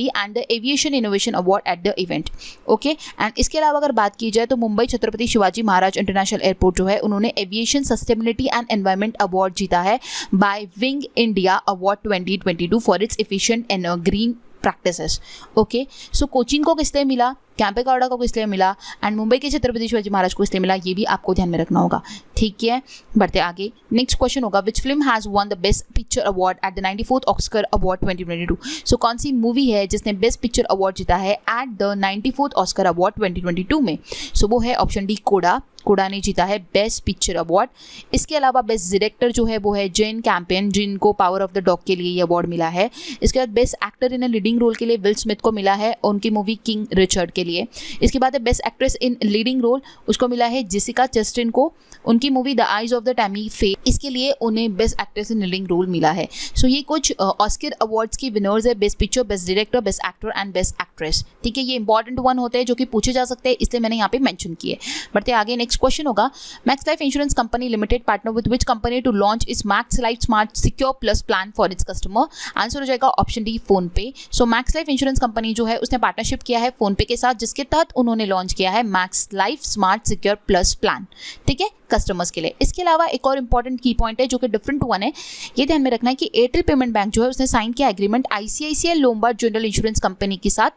and the aviation innovation award at the event. Okay, and इसके अलावा अगर बात की जाए तो मुंबई छत्रपति शिवाजी महाराज इंटरनेशनल एयरपोर्ट जो है उन्होंने aviation sustainability and environment award जीता है by wing India award 2022 for its efficient and green practices. Okay, so Cochin को किस लिए मिला, कैंपेगौड़ा को किस लिए मिला, एंड मुंबई के छत्रपति शिवाजी महाराज को किस लिए मिला, ये भी आपको ध्यान में रखना होगा। ठीक है, बढ़ते आगे। नेक्स्ट क्वेश्चन होगा, which film has one the best picture award at the 94th Oscar award 2022? सो कौन सी मूवी है जिसने बेस्ट पिक्चर अवार्ड जीता है at the 94th Oscar award 2022 में? सो वो है ऑप्शन डी, कोडा। कोडा ने जीता है बेस्ट पिक्चर अवार्ड। इसके अलावा बेस्ट डायरेक्टर जो है वो है जेन कैंपियन, जिनको पावर ऑफ द डॉग के लिए ये अवार्ड मिला है। इसके बाद best actor in a leading role के लिए विल स्मिथ को मिला है उनकी मूवी किंग रिचर्ड के लिए। इसके बाद best actress in leading role उसको मिला है जेसिका चेस्टेन को, उनकी movie the eyes of the Tammy Faye, इसके लिए उन्हें best actress in leading role मिला है। सो ये कुछ ऑस्कर अवार्ड्स के विनर्स है, best picture, best director, best actor and best actress. ठीक है, ये इंपॉर्टेंट वन होते हैं जो कि पूछे जा सकते हैं, इसलिए मैंने यहाँ पे मेंशन किए। बढ़ते आगे, नेक्स्ट क्वेश्चन होगा, Max Life insurance company limited partner with which company to launch its Max Life Smart Secure Plus plan for its customer? Answer हो जाएगा option D, PhonePe. So Max Life insurance company जो है उसने partnership किया है phone पे के साथ, जिसके तहत उन्होंने लॉन्च किया है max Life Smart Secure Plus plan, ठीक है, कस्टमर्स के लिए। इसके अलावा एक और इंपॉर्टेंट की पॉइंट है जो कि डिफरेंट वन है, ये ध्यान में रखना है कि एयरटेल पेमेंट बैंक जो है उसने साइन किया agreement ICICI Lombard general insurance company के साथ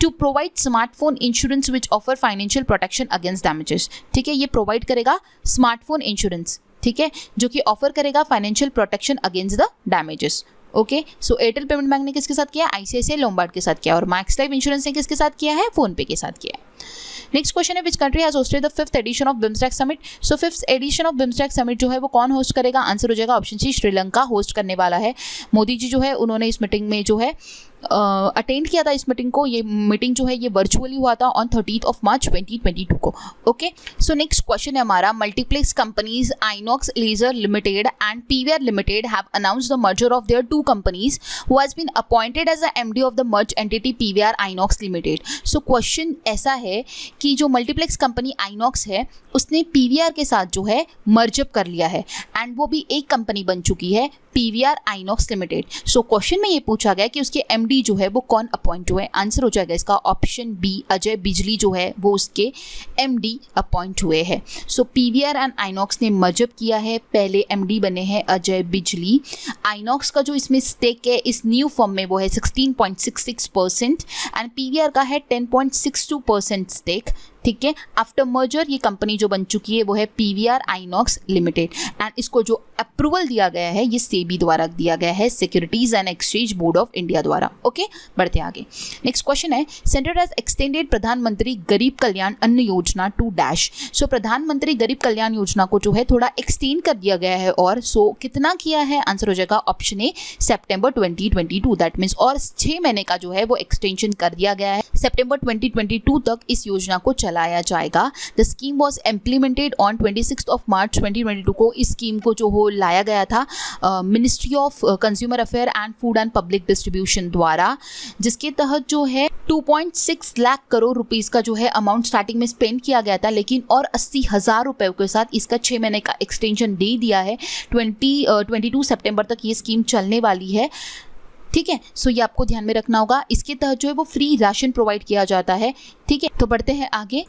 to provide smartphone insurance which offer financial protection against damages, ठीक है, ये प्रोवाइड करेगा स्मार्टफोन इंश्योरेंस, ठीक है, जो कि ऑफर करेगा financial protection against the damages. Okay, so Airtel payment bank ने किसके साथ किया, आईसीआईसीआई लोम्बार्ड के साथ किया, और मैक्स लाइफ इंश्योरेंस ने किसके साथ किया है, फोन पे के साथ किया है। नेक्स्ट क्वेश्चन है, which country has hosted the 5th edition of BIMSTEC summit. So 5th edition of BIMSTEC summit जो है वो कौन होस्ट करेगा, आंसर हो जाएगा ऑप्शन सी, श्रीलंका होस्ट करने वाला है। मोदी जी जो है उन्होंने इस मीटिंग में जो है अटेंड किया था इस मीटिंग को। ये मीटिंग जो है ये वर्चुअली हुआ था ऑन 30 मार्च 2022 को। ओके, सो नेक्स्ट क्वेश्चन है हमारा, multiplex companies INOX Leisure limited and PVR limited have announced the merger of their two companies who has been appointed as the MD of the merge entity PVR INOX limited. So question ऐसा है कि जो multiplex company INOX है उसने PVR के साथ जो है मर्जअप कर लिया है एंड वो भी एक कंपनी बन चुकी है PVR INOX limited. So question में ये पूछा गया कि उसके एमडी जो है वो कौन अपॉइंट हुए, आंसर हो जाएगा इसका ऑप्शन बी, अजय बिजली जो है वो उसके एमडी अपॉइंट हुए हैं। सो पीवीआर एंड आइनॉक्स ने मर्जअप किया है, पहले एमडी बने हैं अजय बिजली। आइनॉक्स का जो इसमें स्टेक है इस न्यू फर्म में वो है 16.66% एंड पीवीआर का है 10.62% स्टेक, ठीक है। आफ्टर मर्जर ये कंपनी जो बन चुकी है वो है पीवीआर आइनॉक्स लिमिटेड एंड इसको जो अप्रूवल दिया गया है ये सेबी द्वारा दिया गया है, securities and exchange board of India द्वारा। ओके, बढ़ते आगे। नेक्स्ट क्वेश्चन है, सेंटर हैज एक्सटेंडेड प्रधानमंत्री गरीब कल्याण अन्न योजना टू डैश। सो प्रधानमंत्री गरीब कल्याण योजना को जो है थोड़ा एक्सटेंड कर दिया गया है, और सो कितना किया है, आंसर हो जाएगा option A, September 2022, that means और 6 महीने का जो है वो एक्सटेंशन कर दिया गया है। सितंबर 2022 तक इस योजना को चलाया जाएगा। The scheme was implemented on 26 मार्च 2022 को इस स्कीम को जो हो लाया गया था ministry of consumer affair and food and public distribution द्वारा, जिसके तहत जो है 2.6 लाख करोड़ रुपीस का जो है अमाउंट स्टार्टिंग में स्पेंड किया गया था, लेकिन और 80,000 रुपये के साथ इसका 6 महीने का एक्सटेंशन दे दिया है। 22 सितंबर तक ये स्कीम चलने वाली है, ठीक है। सो ये आपको ध्यान में रखना होगा। इसके तहत जो है वो फ्री राशन प्रोवाइड किया जाता है, ठीक है। तो बढ़ते हैं आगे।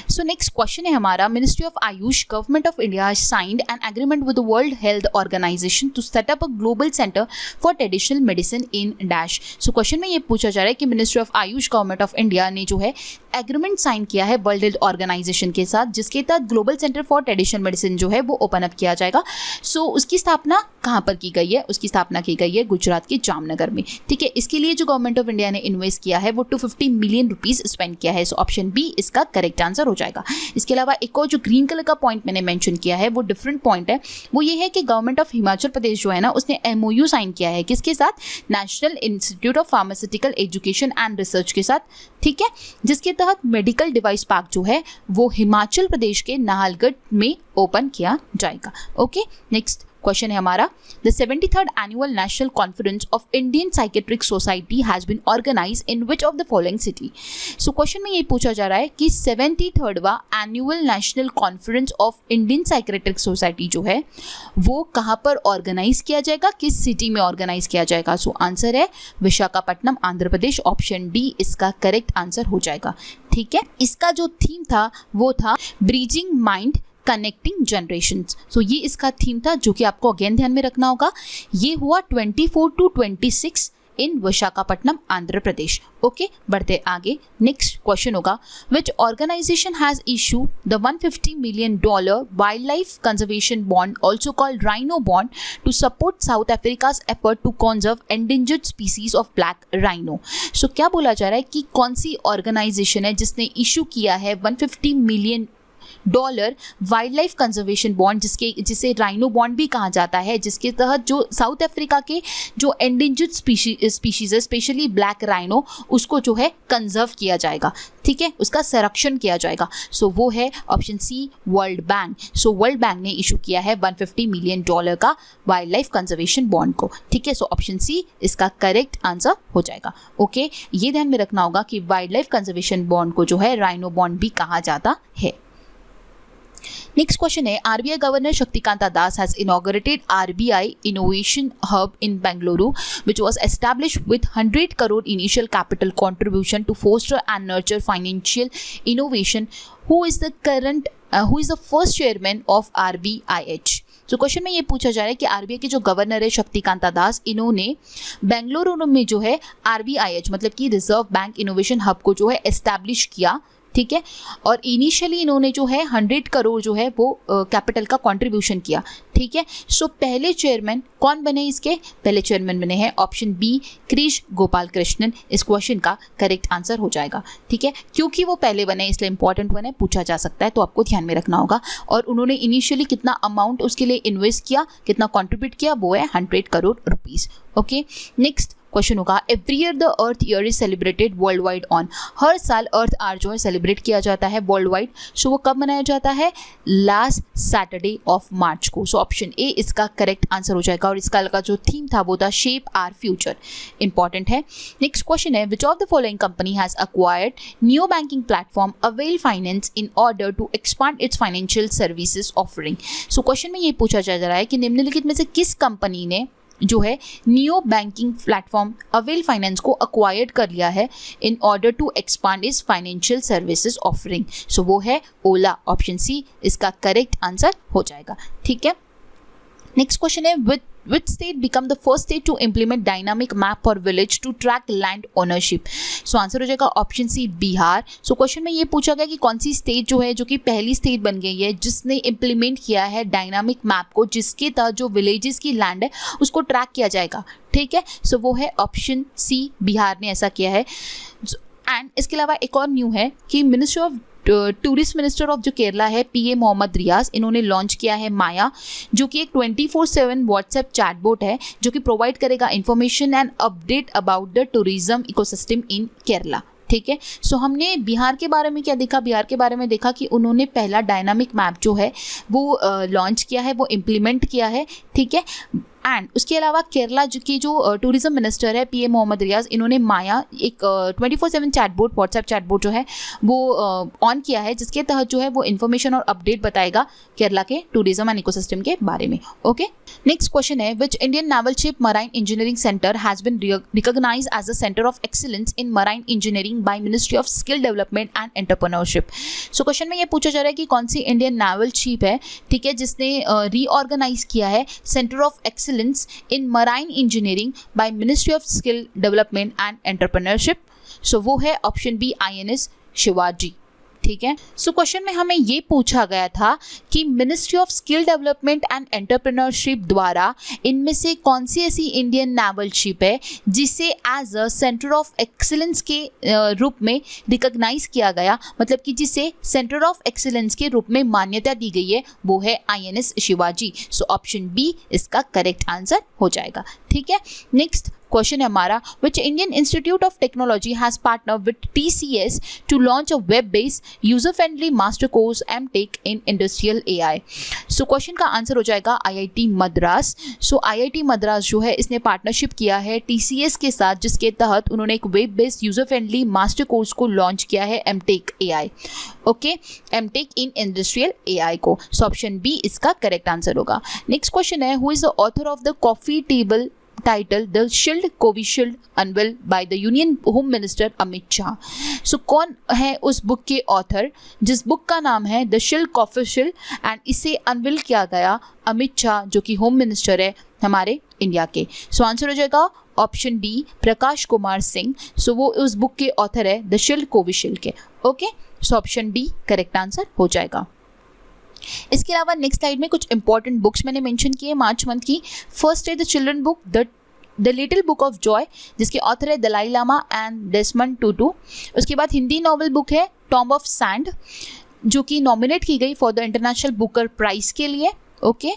सो नेक्स्ट क्वेश्चन है हमारा, ministry of Ayush government of India has signed an agreement with the world health organization to set up a global centre for traditional medicine in dash. So question में ये पूछा जा रहा है कि ministry of Ayush government of India ने जो है एग्रीमेंट साइन किया है वर्ल्ड हेल्थ ऑर्गेनाइजेशन के साथ, जिसके तहत global centre for traditional medicine जो है वो ओपन अप किया जाएगा। सो उसकी स्थापना कहाँ पर की गई है, उसकी स्थापना की गई है गुजरात के जामनगर में, ठीक है। इसके लिए जो गवर्नमेंट ऑफ इंडिया ने इन्वेस्ट किया है वो 250 मिलियन रुपीज स्पेंड किया है। सो ऑप्शन बी इसका करेक्ट आंसर हो जाएगा। इसके अलावा एक और जो ग्रीन कलर का पॉइंट मैंने मेंशन किया है वो डिफरेंट पॉइंट है, वो ये है कि गवर्नमेंट ऑफ हिमाचल प्रदेश जो है ना उसने एमओयू साइन किया है किसके साथ, national institute of pharmaceutical education and research के साथ, ठीक है, जिसके तहत मेडिकल डिवाइस पार्क जो है वो हिमाचल प्रदेश के नाहरगढ़ में ओपन किया जाएगा। ओके, नेक्स्ट क्वेश्चन है हमारा, the 73rd annual national conference of Indian psychiatric society has been organized in which of the following city. So question में ये पूछा जा रहा है कि 73वां annual national conference of Indian psychiatric society जो है वो कहाँ पर ऑर्गेनाइज किया जाएगा, किस सिटी में ऑर्गेनाइज किया जाएगा। सो आंसर है विशाखापट्टनम, आंध्र प्रदेश, ऑप्शन डी इसका करेक्ट आंसर हो जाएगा, ठीक है। इसका जो थीम था वो था ब्रिजिंग माइंड कनेक्टिंग जनरेशंस। सो ये इसका थीम था जो कि आपको अगेन ध्यान में रखना होगा। ये हुआ 24 to 26 in Visakhapatnam, Andhra Pradesh. Okay, बढ़ते आगे। नेक्स्ट क्वेश्चन होगा, which organization has issue the $150 million wildlife conservation bond also called rhino bond to support South Africa's effort to conserve endangered species of black rhino. So क्या बोला जा रहा है कि कौन सी ऑर्गेनाइजेशन है जिसने इशू किया है $150 million wildlife conservation bond, जिसे राइनो बॉन्ड भी कहा जाता है, जिसके तहत जो साउथ अफ्रीका के जो एंडेंजर्ड स्पीशीज है स्पेशली ब्लैक राइनो उसको जो है कंजर्व किया जाएगा, ठीक है, उसका संरक्षण किया जाएगा। सो वो है option C world bank. So world bank ने इशू किया है $150 मिलियन का वाइल्ड लाइफ कंजर्वेशन बॉन्ड को, ठीक है। सो ऑप्शन सी इसका करेक्ट आंसर हो जाएगा। ओके, ये ध्यान में रखना होगा कि वाइल्ड लाइफ कंजर्वेशन बॉन्ड को जो है राइनो बॉन्ड भी कहा जाता है। नेक्स्ट क्वेश्चन है, RBI governor Shaktikanta Das has inaugurated RBI innovation hub in Bengaluru which was established with 100 crore initial capital contribution to foster and nurture financial innovation. Who is the first chairman of RBIH. तो question में ये पूछा जा रहा है कि RBI के जो गवर्नर है शक्तिकांता दास, इन्होंने बेंगलुरु में जो है आरबीआईएच मतलब कि रिजर्व बैंक इनोवेशन हब को जो है एस्टैब्लिश किया. ठीक है, और इनिशियली इन्होंने जो है 100 करोड़ जो है वो कैपिटल का कंट्रीब्यूशन किया. ठीक है, सो पहले चेयरमैन कौन बने इसके? पहले चेयरमैन बने हैं ऑप्शन बी क्रिश गोपाल कृष्णन. इस क्वेश्चन का करेक्ट आंसर हो जाएगा. ठीक है, क्योंकि वो पहले बने इसलिए इंपॉर्टेंट बने, पूछा जा सकता है, तो आपको ध्यान में रखना होगा. और उन्होंने इनिशियली कितना अमाउंट उसके लिए इन्वेस्ट किया, कितना कॉन्ट्रीब्यूट किया, वो है 100 crore rupees. Okay, next question होगा, every year the earth hour is celebrated worldwide on. हर साल अर्थ आर जो है सेलिब्रेट किया जाता है वर्ल्ड वाइड. सो वो कब मनाया जाता है? लास्ट सैटरडे ऑफ मार्च को. सो ऑप्शन ए इसका करेक्ट आंसर हो जाएगा. और इसका का जो थीम था वो था शेप आर फ्यूचर. इंपॉर्टेंट है. नेक्स्ट क्वेश्चन है, which of the following company has acquired new banking platform Avail Finance in order to expand its financial services offering. So question में ये पूछा जा रहा है कि निम्नलिखित में से किस कंपनी ने जो है new banking platform Avail finance को अक्वायर्ड कर लिया है इन ऑर्डर टू एक्सपांड इस फाइनेंशियल सर्विसेज ऑफरिंग. सो वो है ओला. ऑप्शन सी इसका करेक्ट आंसर हो जाएगा. ठीक है, नेक्स्ट क्वेश्चन है, which state become the first state to implement dynamic map for village to track land ownership. So answer हो जाएगा option C Bihar. So question में ये पूछा गया कि कौन सी स्टेट जो है जो कि पहली स्टेट बन गई है जिसने इम्प्लीमेंट किया है डायनामिक मैप को, जिसके तहत जो विलेजेस की लैंड है उसको ट्रैक किया जाएगा. ठीक है, सो वो है ऑप्शन सी, बिहार ने ऐसा किया है. एंड इसके अलावा एक और न्यू है कि ministry of tourist minister of जो केरला है पीए मोहम्मद रियाज, इन्होंने लॉन्च किया है माया, जो कि एक 24/7 व्हाट्सएप चैटबॉट है जो कि प्रोवाइड करेगा information and update about the tourism ecosystem इन केरला. ठीक है, सो हमने बिहार के बारे में क्या देखा? बिहार के बारे में देखा कि उन्होंने पहला डायनामिक मैप जो है वो लॉन्च किया है, वो इम्प्लीमेंट किया है. ठीक है, एंड उसके अलावा केरला की जो टूरिज्म मिनिस्टर है पीए मोहम्मद रियाज, इन्होंने माया एक 24/7 चैटबॉट व्हाट्सएप चैटबॉट जो है वो ऑन किया है, जिसके तहत जो है वो इन्फॉर्मेशन और अपडेट बताएगा केरला के टूरिज्म एंड इकोसिस्टम के बारे में. ओके, नेक्स्ट क्वेश्चन है, which Indian naval ship marine engineering centre has been recognized as a centre of excellence in marine engineering by ministry of skill development and entrepreneurship. So question में ये पूछा जा रहा है कि कौन सी इंडियन नेवल शिप है, ठीक है, जिसने रीऑर्गेनाइज किया है centre of in marine engineering by Ministry of Skill Development and Entrepreneurship. So वो है ऑप्शन बी INS शिवाजी. ठीक है, सो क्वेश्चन में हमें ये पूछा गया था कि ministry of skill development and entrepreneurship द्वारा इनमें से कौन सी ऐसी इंडियन नेवल शिप है जिसे as a centre of excellence के रूप में रिकॉग्नाइज किया गया, मतलब कि जिसे सेंटर ऑफ एक्सीलेंस के रूप में मान्यता दी गई है, वो है INS Shivaji. So option B इसका करेक्ट आंसर हो जाएगा. ठीक है, नेक्स्ट क्वेश्चन है हमारा, which Indian institute of technology has partner with TCS to launch a web based user friendly master course MTech in industrial AI. So question का answer हो जाएगा IIT मद्रास. सो IIT मद्रास जो है इसने पार्टनरशिप किया है TCS के साथ, जिसके तहत उन्होंने एक web based user friendly master course को लॉन्च किया है MTech AI. Okay, MTech in industrial AI को. सो ऑप्शन बी इसका करेक्ट आंसर होगा. नेक्स्ट क्वेश्चन है, who is the author of the coffee table title the shield Covishield unveil by the union home minister Amit Shah. So कौन है उस book के author जिस book का नाम है द शील्ड कोविशील्ड एंड इसे अनवेल किया गया अमित शाह, जो कि होम मिनिस्टर है हमारे इंडिया के. सो आंसर हो जाएगा ऑप्शन डी प्रकाश कुमार सिंह. सो वो उस बुक के ऑथर है द शील्ड कोविशील्ड के. Okay, so option D correct answer हो जाएगा. इसके अलावा नेक्स्ट स्लाइड में कुछ इंपॉर्टेंट बुक्स मैंने मेंशन किए मार्च मंथ की. फर्स्ट है the children book the little book of joy, जिसके ऑथर है Dalai Lama and Desmond Tutu. उसके बाद हिंदी नॉवल बुक है टॉम्ब ऑफ सैंड, जो कि नॉमिनेट की गई for the international Booker prize के लिए. ओके,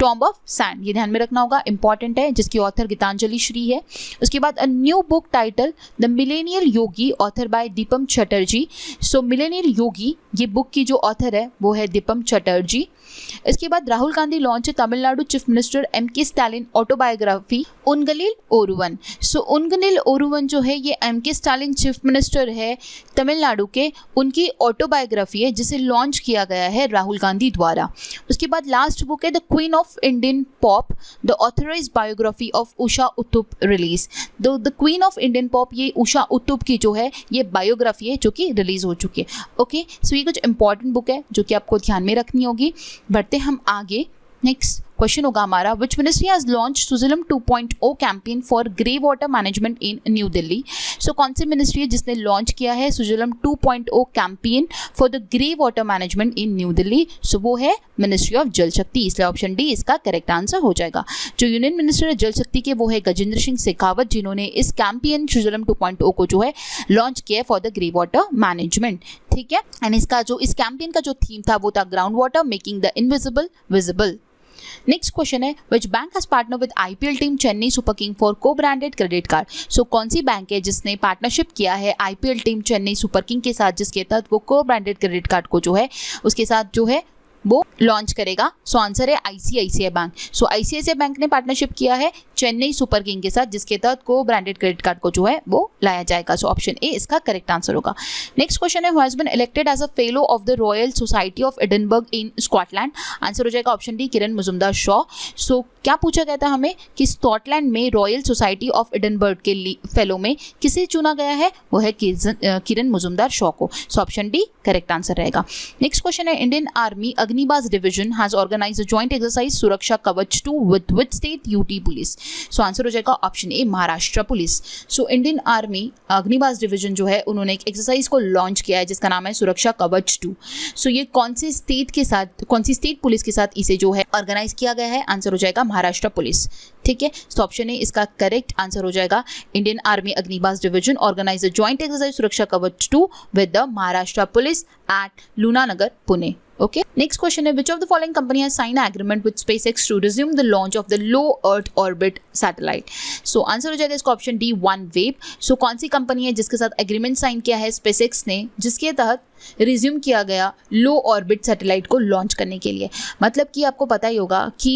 टॉम्ब ऑफ सैंड, ये ध्यान में रखना होगा, इंपॉर्टेंट है, जिसकी ऑथर गीतांजलि श्री है। उसके बाद a new book title the millennial yogi author by Deepam Chatterjee. So millennial yogi ये बुक की जो ऑथर है वो है दीपम चटर्जी। इसके बाद Rahul Gandhi launch Tamil Nadu chief minister M.K. Stalin autobiography Ungalil Oruvan. So Ungalil Oruvan जो है ये M.K. स्टालिन चीफ मिनिस्टर है तमिलनाडु के, उनकी ऑटोबायोग्राफी है जिसे लॉन्च किया गया है राहुल गांधी द्वारा। उसके बाद लास्ट बुक है the queen of Indian pop the authorize biography of Usha Uthup release. The queen of Indian pop ये उषा उत्तुप की जो है ये बायोग्राफी है जो कि रिलीज हो चुकी है। ओके, सो ये कुछ इंपॉर्टेंट बुक है जो कि आपको ध्यान में रखनी होगी। बढ़ते हम आगे, नेक्स्ट क्वेश्चन होगा हमारा, which ministry has launch Sujalam 2.0 campaign for grey water management in New Delhi. So कौन सी मिनिस्ट्री है जिसने लॉन्च किया है Sujalam 2.0 campaign for the grey water management in New Delhi? So वो है मिनिस्ट्री ऑफ जल शक्ति, इसलिए ऑप्शन डी इसका करेक्ट आंसर हो जाएगा। जो यूनियन मिनिस्टर है जल शक्ति के वो है गजेंद्र सिंह शेखावत, जिन्होंने इस कैंपेन सुजलम 2.0 को जो है लॉन्च किया for the grey water management. ठीक है, एंड इसका जो इस कैंपेन का जो थीम था वो था ground water making the invisible visible. Next question है, which bank has partner with IPL team Chennai Super King for co branded credit card? So कौन सी बैंक है जिसने पार्टनरशिप किया है IPL team Chennai Super King के साथ, जिसके तहत वो को ब्रांडेड क्रेडिट कार्ड को जो है उसके साथ जो है वो लॉन्च करेगा? सो आंसर है ICICI बैंक। सो ICICI बैंक ने पार्टनरशिप किया है चेन्नई सुपर किंग के साथ, जिसके तहत को ब्रांडेड क्रेडिट कार्ड को जो है वो लाया जाएगा। सो ऑप्शन ए इसका करेक्ट आंसर होगा। नेक्स्ट क्वेश्चन है, who has been elected as a fellow of the royal society of Edinburgh in Scotland? Answer हो जाएगा option D Kiran Majumdar Shaw. So क्या पूछा गया था हमें कि स्कॉटलैंड में रॉयल सोसाइटी ऑफ एडिनबर्ग के फेलो में किसे चुना गया है? वो है किरण मजुमदार शॉ को। So option D correct answer रहेगा। नेक्स्ट क्वेश्चन है, Indian army Agnibaaz division has organized a joint exercise Suraksha Kavach 2 with which state? UT police. So answer हो जाएगा option A Maharashtra police. So Indian army Agnibaaz division जो है उन्होंने एक एक्सरसाइज को लॉन्च किया है जिसका नाम है सुरक्षा कवच 2। सो ये कौन सी स्टेट के साथ, कौन सी स्टेट पुलिस के साथ इसे जो है ऑर्गेनाइज किया गया है? आंसर हो जाएगा महाराष्ट्र पुलिस। ठीक है, तो ऑप्शन ए इसका करेक्ट आंसर हो जाएगा। Indian army Agnibaaz division organize joint exercise Suraksha Kavach 2 with the Maharashtra police at Lullanagar Pune. Okay. Next question है, which of the following company has signed an agreement with SpaceX to resume the launch of the low Earth orbit satellite? So answer हो जाएगा इसका option D OneWeb। सो कौन सी company है जिसके साथ agreement sign किया है SpaceX ने, जिसके तहत रिज्यूम किया गया लो ऑर्बिट सैटेलाइट को लॉन्च करने के लिए? मतलब कि आपको पता ही होगा कि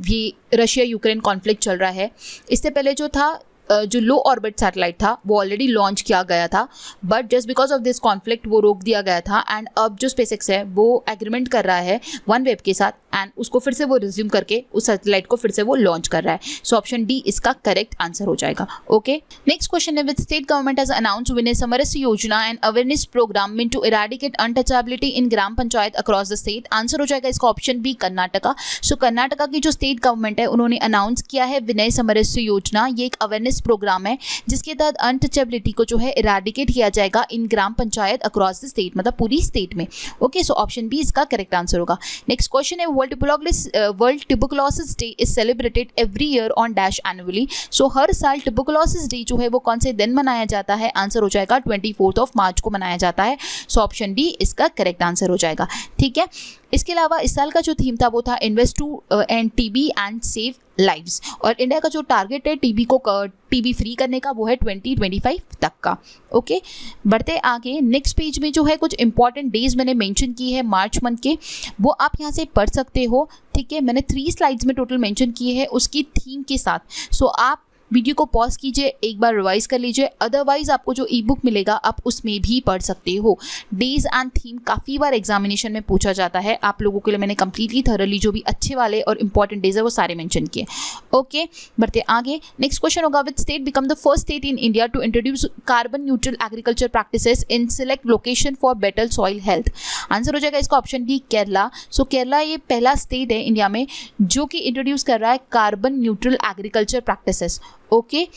ये रशिया यूक्रेन कॉन्फ्लिक्ट चल रहा है। इससे पहले जो था जो लो ऑर्बिट सैटेलाइट था वो ऑलरेडी लॉन्च किया गया था, but just because of this conflict वो रोक दिया गया था। एंड अब जो SpaceX है वो एग्रीमेंट कर रहा है OneWeb के साथ एंड उसको फिर से वो रिज्यूम करके उस सैटेलाइट को फिर से वो लॉन्च कर रहा है। सो ऑप्शन डी इसका करेक्ट आंसर हो जाएगा। ओके, नेक्स्ट क्वेश्चन है, which state government has announced Vinay Samarasya yojana and awareness programme meant to eradicate untouchability in gram panchayat across the state? Answer हो जाएगा इसका option B Karnataka. So Karnataka की जो स्टेट गवर्नमेंट है उन्होंने अनाउंस किया है विनय समरस्य योजना। ये एक अवेयरनेस प्रोग्राम है जिसके तहत अनटचेबिलिटी को जो है इराडिकेट किया जाएगा in gram panchayat across the state, मतलब पूरी स्टेट में। ओके, सो ऑप्शन बी इसका करेक्ट आंसर होगा। नेक्स्ट क्वेश्चन है, world tuberculosis day is celebrated every year on dash annually? So हर साल ट्यूबरकुलोसिस डे जो है वो कौन से दिन मनाया जाता है? आंसर हो जाएगा 24 मार्च को मनाया जाता है। सो ऑप्शन डी इसका करेक्ट आंसर हो जाएगा। ठीक है, इसके अलावा इस साल का जो थीम था वो था invest to end TB and save lives, और इंडिया का जो टारगेट है TB फ्री करने का वो है 2025 तक का। ओके, बढ़ते आगे, नेक्स्ट पेज में जो है कुछ इंपॉर्टेंट डेज मैंने मेंशन की है मार्च मंथ के, वो आप यहाँ से पढ़ सकते हो। ठीक है, मैंने 3 स्लाइड्स में टोटल मेंशन किए हैं उसकी थीम के साथ। सो आप वीडियो को पॉज कीजिए, एक बार रिवाइज कर लीजिए, अदरवाइज आपको जो ई बुक मिलेगा आप उसमें भी पढ़ सकते हो। डेज एंड थीम काफ़ी बार एग्जामिनेशन में पूछा जाता है, आप लोगों के लिए मैंने कंप्लीटली थरली जो भी अच्छे वाले और इंपॉर्टेंट डेज है वो सारे मेंशन किए। ओके, बढ़ते आगे, नेक्स्ट क्वेश्चन होगा, which state become the first state in India to introduce carbon neutral agriculture practices in select location for better soil health? Answer हो जाएगा इसका option D Kerala. So Kerala ये पहला स्टेट है इंडिया में जो कि इंट्रोड्यूस कर रहा है carbon neutral agriculture practices. Okay,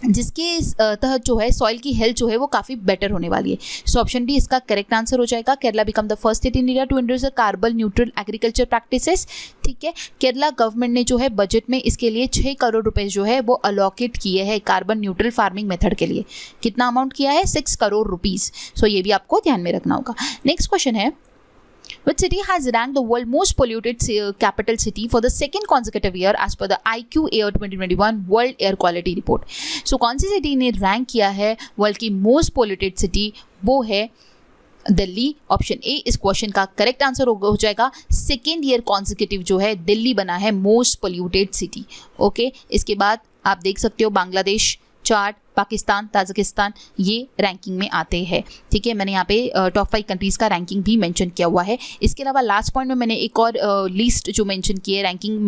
जिसके तहत जो है सॉइल की हेल्थ जो है वो काफ़ी बेटर होने वाली है। सो ऑप्शन डी इसका करेक्ट आंसर हो जाएगा। Kerala become the first state in India to introduce carbon neutral agriculture practices. ठीक है, केरला गवर्नमेंट ने जो है बजट में इसके लिए 6 करोड़ रुपए जो है वो अलोकेट किए हैं कार्बन न्यूट्रल फार्मिंग मेथड के लिए। कितना अमाउंट किया है? 6 करोड़ रुपीज़। सो ये भी आपको ध्यान में रखना होगा। नेक्स्ट क्वेश्चन है, Which city has ranked the world most polluted capital city for the second consecutive year as per the IQ Air 2021 World Air Quality Report? So कौन सी सिटी ने रैंक किया है वर्ल्ड की मोस्ट पोल्यूटेड सिटी? वो है Delhi. Option A इस question का correct answer हो जाएगा। सेकेंड ईयर कॉन्सिक्यूटिव जो है दिल्ली बना है मोस्ट पोल्यूटेड सिटी। ओके, इसके बाद आप देख सकते हो बांग्लादेश, चार्ट, पाकिस्तान, ताजिकिस्तान ये रैंकिंग में आते हैं। ठीक है, मैंने यहाँ पे टॉप 5 कंट्रीज़ का रैंकिंग भी मेंशन किया हुआ है। इसके अलावा लास्ट पॉइंट में मैंने एक और लिस्ट जो मेंशन की है, रैंकिंग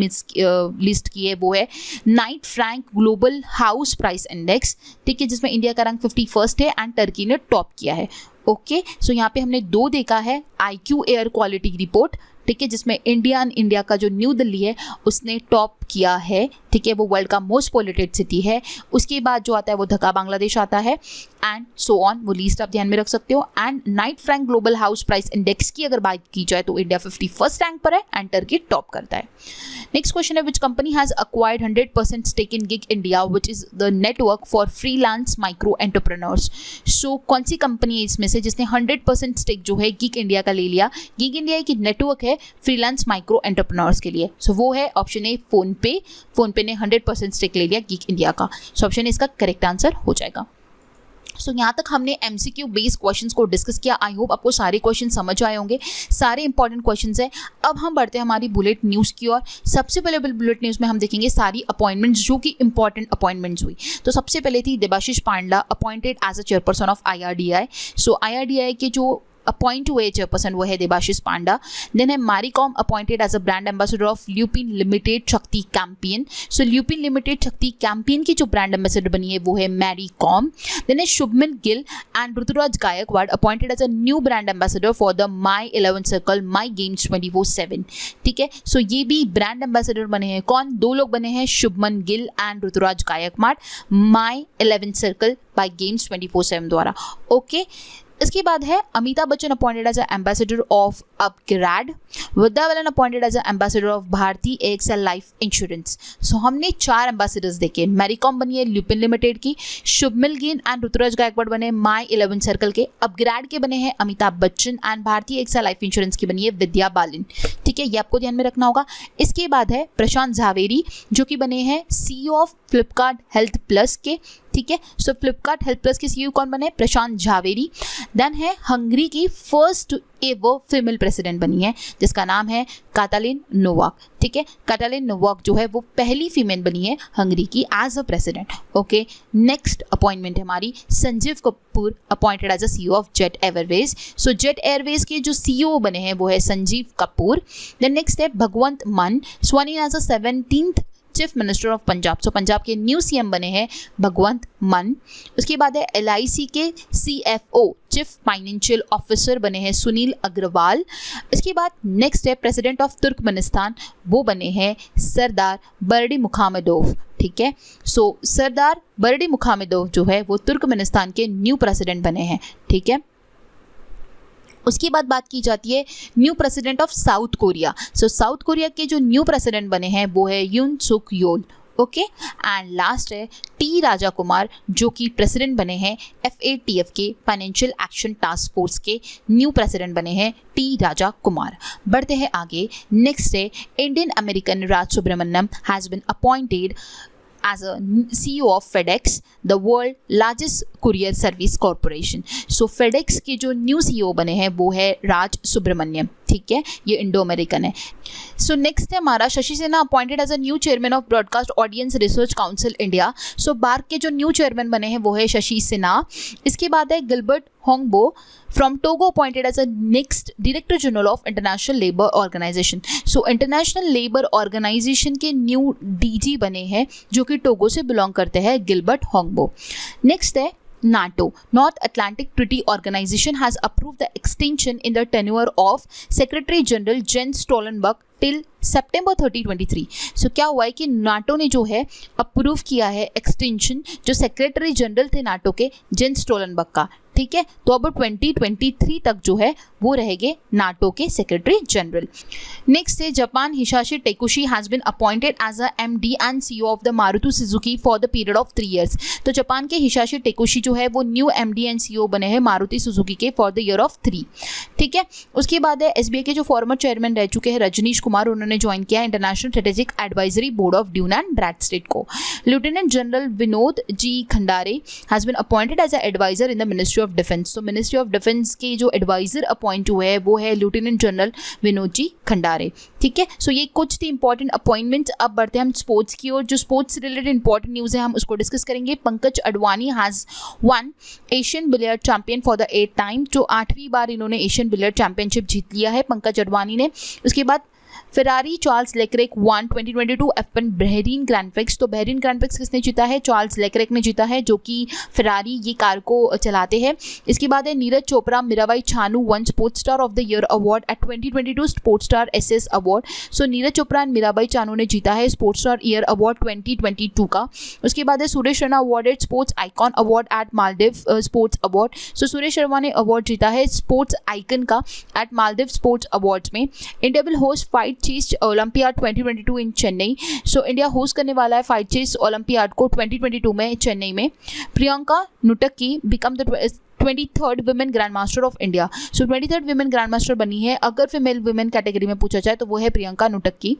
लिस्ट की है, वो है Knight Frank global house price index. ठीक है, जिसमें इंडिया का रैंक 51 है एंड टर्की ने टॉप किया है। ओके, सो यहाँ पे हमने 2 देखा है IQ एयर क्वालिटी रिपोर्ट। ठीक है, जिसमें इंडिया का जो न्यू दिल्ली है उसने टॉप किया है। ठीक है, वो वर्ल्ड का मोस्ट पोल्यूटेड सिटी है। उसके बाद जो आता है वो ढाका बांग्लादेश आता है एंड सो ऑन, वो लिस्ट आप ध्यान में रख सकते हो। And Knight Frank global house price index की अगर बात की जाए तो इंडिया 51st रैंक पर है एंड टर्की टॉप करता है। नेक्स्ट क्वेश्चन है which company has acquired 100% stake in gig India which is the network for freelance micro entrepreneurs. So कौन सी कंपनी है इसमें से जिसने 100% स्टेक जो है गिग इंडिया का ले लिया? गिग इंडिया की नेटवर्क है फ्रीलांस माइक्रो एंटरप्रेन्योर्स के लिए। सो वो है ऑप्शन ए फोनपे ने 100% स्टेक ले लिया गिग इंडिया का। सो ऑप्शन ए इसका करेक्ट आंसर हो जाएगा। सो यहाँ तक हमने MCQ बेस्ड क्वेश्चंस को डिस्कस किया। आई होप आपको सारे क्वेश्चन समझ आए होंगे, सारे इंपॉर्टेंट क्वेश्चंस हैं। अब हम बढ़ते हैं हमारी बुलेट न्यूज़ की ओर। सबसे पहले बुलेट न्यूज़ में हम देखेंगे सारी अपॉइंटमेंट्स जो कि इंपॉर्टेंट अपॉइंटमेंट्स हुई। तो सबसे पहले थी Debashish Panda appointed as a chairperson of IRDAI। So IRDAI के जो अपॉइंट हुए चेयरपर्सन वो है देबाशीष पांडा। देन है Mary Kom appointed as a brand ambassador of Lupin limited Shakti campaign. So Lupin limited Shakti campaign की जो ब्रांड एम्बेसडर बनी है वो है मैरीकॉम। देन है Shubman Gill and Ruturaj Gaikwad appointed as a new brand ambassador for the my 11 circle my games 24/7। ठीक है, सो ये भी ब्रांड एम्बेसडर बने हैं। कौन? 2 लोग बने हैं, Shubman Gill and Ruturaj Gaikwad, my 11 circle by games 24/7 द्वारा। ओके, इसके बाद है Amitabh Bachchan appointed as ambassador of upGrad, Vidya Balan appointed as ambassador of Bharti AXL life insurance. So हमने 4 एम्बेसडर्स देखे। मैरीकॉम बनी है ल्यूपिन लिमिटेड की, शुभमन गिल एंड ऋतुराज गायकवाड़ बने माई 11 सर्कल के, अपग्रेड के बने हैं Amitabh Bachchan and Bharti AXL life insurance की बनी है विद्या बालन। ठीक है, ये आपको ध्यान में रखना होगा। इसके बाद है प्रशांत झावेरी जो कि बने हैं CEO of Flipkart health plus के। ठीक है, सो फ्लिपकार्ट हेल्थ प्लस के CEO कौन बने? प्रशांत झावेरी। देन है हंगरी की फर्स्ट एवर फीमेल प्रेसिडेंट बनी है जिसका नाम है कातालिन नोवाक। ठीक है, कातालिन नोवाक जो है वो पहली फीमेल बनी है हंगरी की as a president. Okay, next appointment है हमारी Sanjeev Kapoor appointed as a CEO of Jet Airways. So Jet Airways के जो CEO बने हैं वो है संजीव कपूर। देन नेक्स्ट है Bhagwant Mann sworn as a 17th chief minister of Punjab. So Punjab के न्यू CM बने हैं भगवंत मान। उसके बाद है LIC के CFO चीफ फाइनेंशियल ऑफिसर बने हैं सुनील अग्रवाल। इसके बाद नेक्स्ट है प्रेसिडेंट ऑफ तुर्कमेनिस्तान, वो बने हैं सरदार बरडी मुखामेदोव। ठीक है, सो सरदार बरडी मुखामेदोव जो है वो तुर्कमेनिस्तान के न्यू प्रेसिडेंट बने हैं। ठीक है, उसके बाद बात की जाती है new president of south Korea. So south Korea के जो न्यू प्रेसिडेंट बने हैं वो है यून सुक योल। ओके, एंड लास्ट है T राजा कुमार जो कि प्रेसिडेंट बने हैं FATF के फाइनेंशियल एक्शन टास्क फोर्स के न्यू प्रेसिडेंट बने हैं T राजा कुमार। बढ़ते हैं आगे। नेक्स्ट है Indian American Raj Subramaniam has been appointed as a CEO of FedEx, the world largest courier service corporation. So FedEx के जो न्यू CEO बने हैं वो है राज सुब्रमण्यम। ठीक है, ये इंडो अमेरिकन है। सो नेक्स्ट है हमारा Shashi Sinha appointed as a new chairman of broadcast audience research council India. So BARC के जो न्यू चेयरमैन बने हैं वो है शशि सिन्हा। इसके बाद है Gilbert Houngbo from Togo appointed as a next director general of international labour organisation. So international labour organisation के न्यू DG बने हैं जो कि टोगो से बिलोंग करते हैं गिलबर्ट होंगबो। नेक्स्ट है NATO, North Atlantic Treaty Organization has approved the extension in the tenure of Secretary General Jens Stoltenberg till September 30, 2023। सो क्या हुआ है कि नाटो ने जो है अप्रूव किया है एक्सटेंशन जो सेक्रेटरी जनरल थे नाटो के जेंस स्टोलनबर्ग का ठीक है। तो अब 2023 तक जो है वो रहेंगे नाटो के सेक्रेटरी जनरल। नेक्स्ट है Japan, Hisashi Takeuchi has been appointed as a MD and CEO of the Maruti Suzuki for the period of 3 years। तो जापान के हिसाशी टेकुशी जो है वो न्यू एमडी एंड सीईओ बने हैं मारुति सुजुकी के फॉर द ईयर ऑफ 3, ठीक है। उसके बाद है एसबीआई के जो फॉर्मर चेयरमैन रह चुके हैं रजनीश कुमार, उन्होंने ज्वाइन किया international strategic advisory board of Dun and Bradstreet को। Lieutenant general Vinod G Khandare has been appointed as a adviser in the ministry of defence. तो मिनिस्ट्री ऑफ डिफेंस के जो एडवाइजर अपॉइंट हुए हैं वो है lieutenant general Vinod G Khandare, ठीक है। सो ये कुछ थी इंपॉर्टेंट अपॉइंटमेंट। अब बढ़ते हैं हम स्पोर्ट्स की ओर। जो स्पोर्ट्स से रिलेटेड इंपॉर्टेंट न्यूज़ है हम उसको डिस्कस करेंगे। Pankaj Advani has one Asian billiard champion for the 8th time. जो 8वीं बार इन्होंने एशियन बिलियर्ड चैंपियनशिप जीत लिया है पंकज अडवाणी ने। उसके बाद Ferrari Charles Leclerc 2022 F1 Bahrain grand prix. तो बहरीन ग्रैंड प्रिक्स किसने जीता है? चार्ल्स लेक्रेक ने जीता है, जो कि फेरारी ये कार को चलाते हैं। इसके बाद है Neeraj Chopra Mirabai Chanu one sports star of the year award eight 2022 sports star SS award. So Neeraj Chopra and Mirabai Chanu ने जीता है स्पोर्ट्स स्टार ईयर अवार्ड 2022 का। उसके बाद है Suresh Raina awarded sports icon award at Maldives sports award. So Suresh Sharma ने अवार्ड जीता है स्पोर्ट्स आइकन का एट मालदीव स्पोर्ट्स अवार्ड्स में। India will host fight chess olympiad 2022 in Chennai. So India host करने वाला है फाइट चेस ओलंपियाड को 2022 में चेन्नई में। Priyanka Nutakki become the 23rd women grand master of India. So 23rd women grand master बनी है। अगर फीमेल विमेन कैटेगरी में पूछा जाए तो वो है प्रियंका नुटक्की।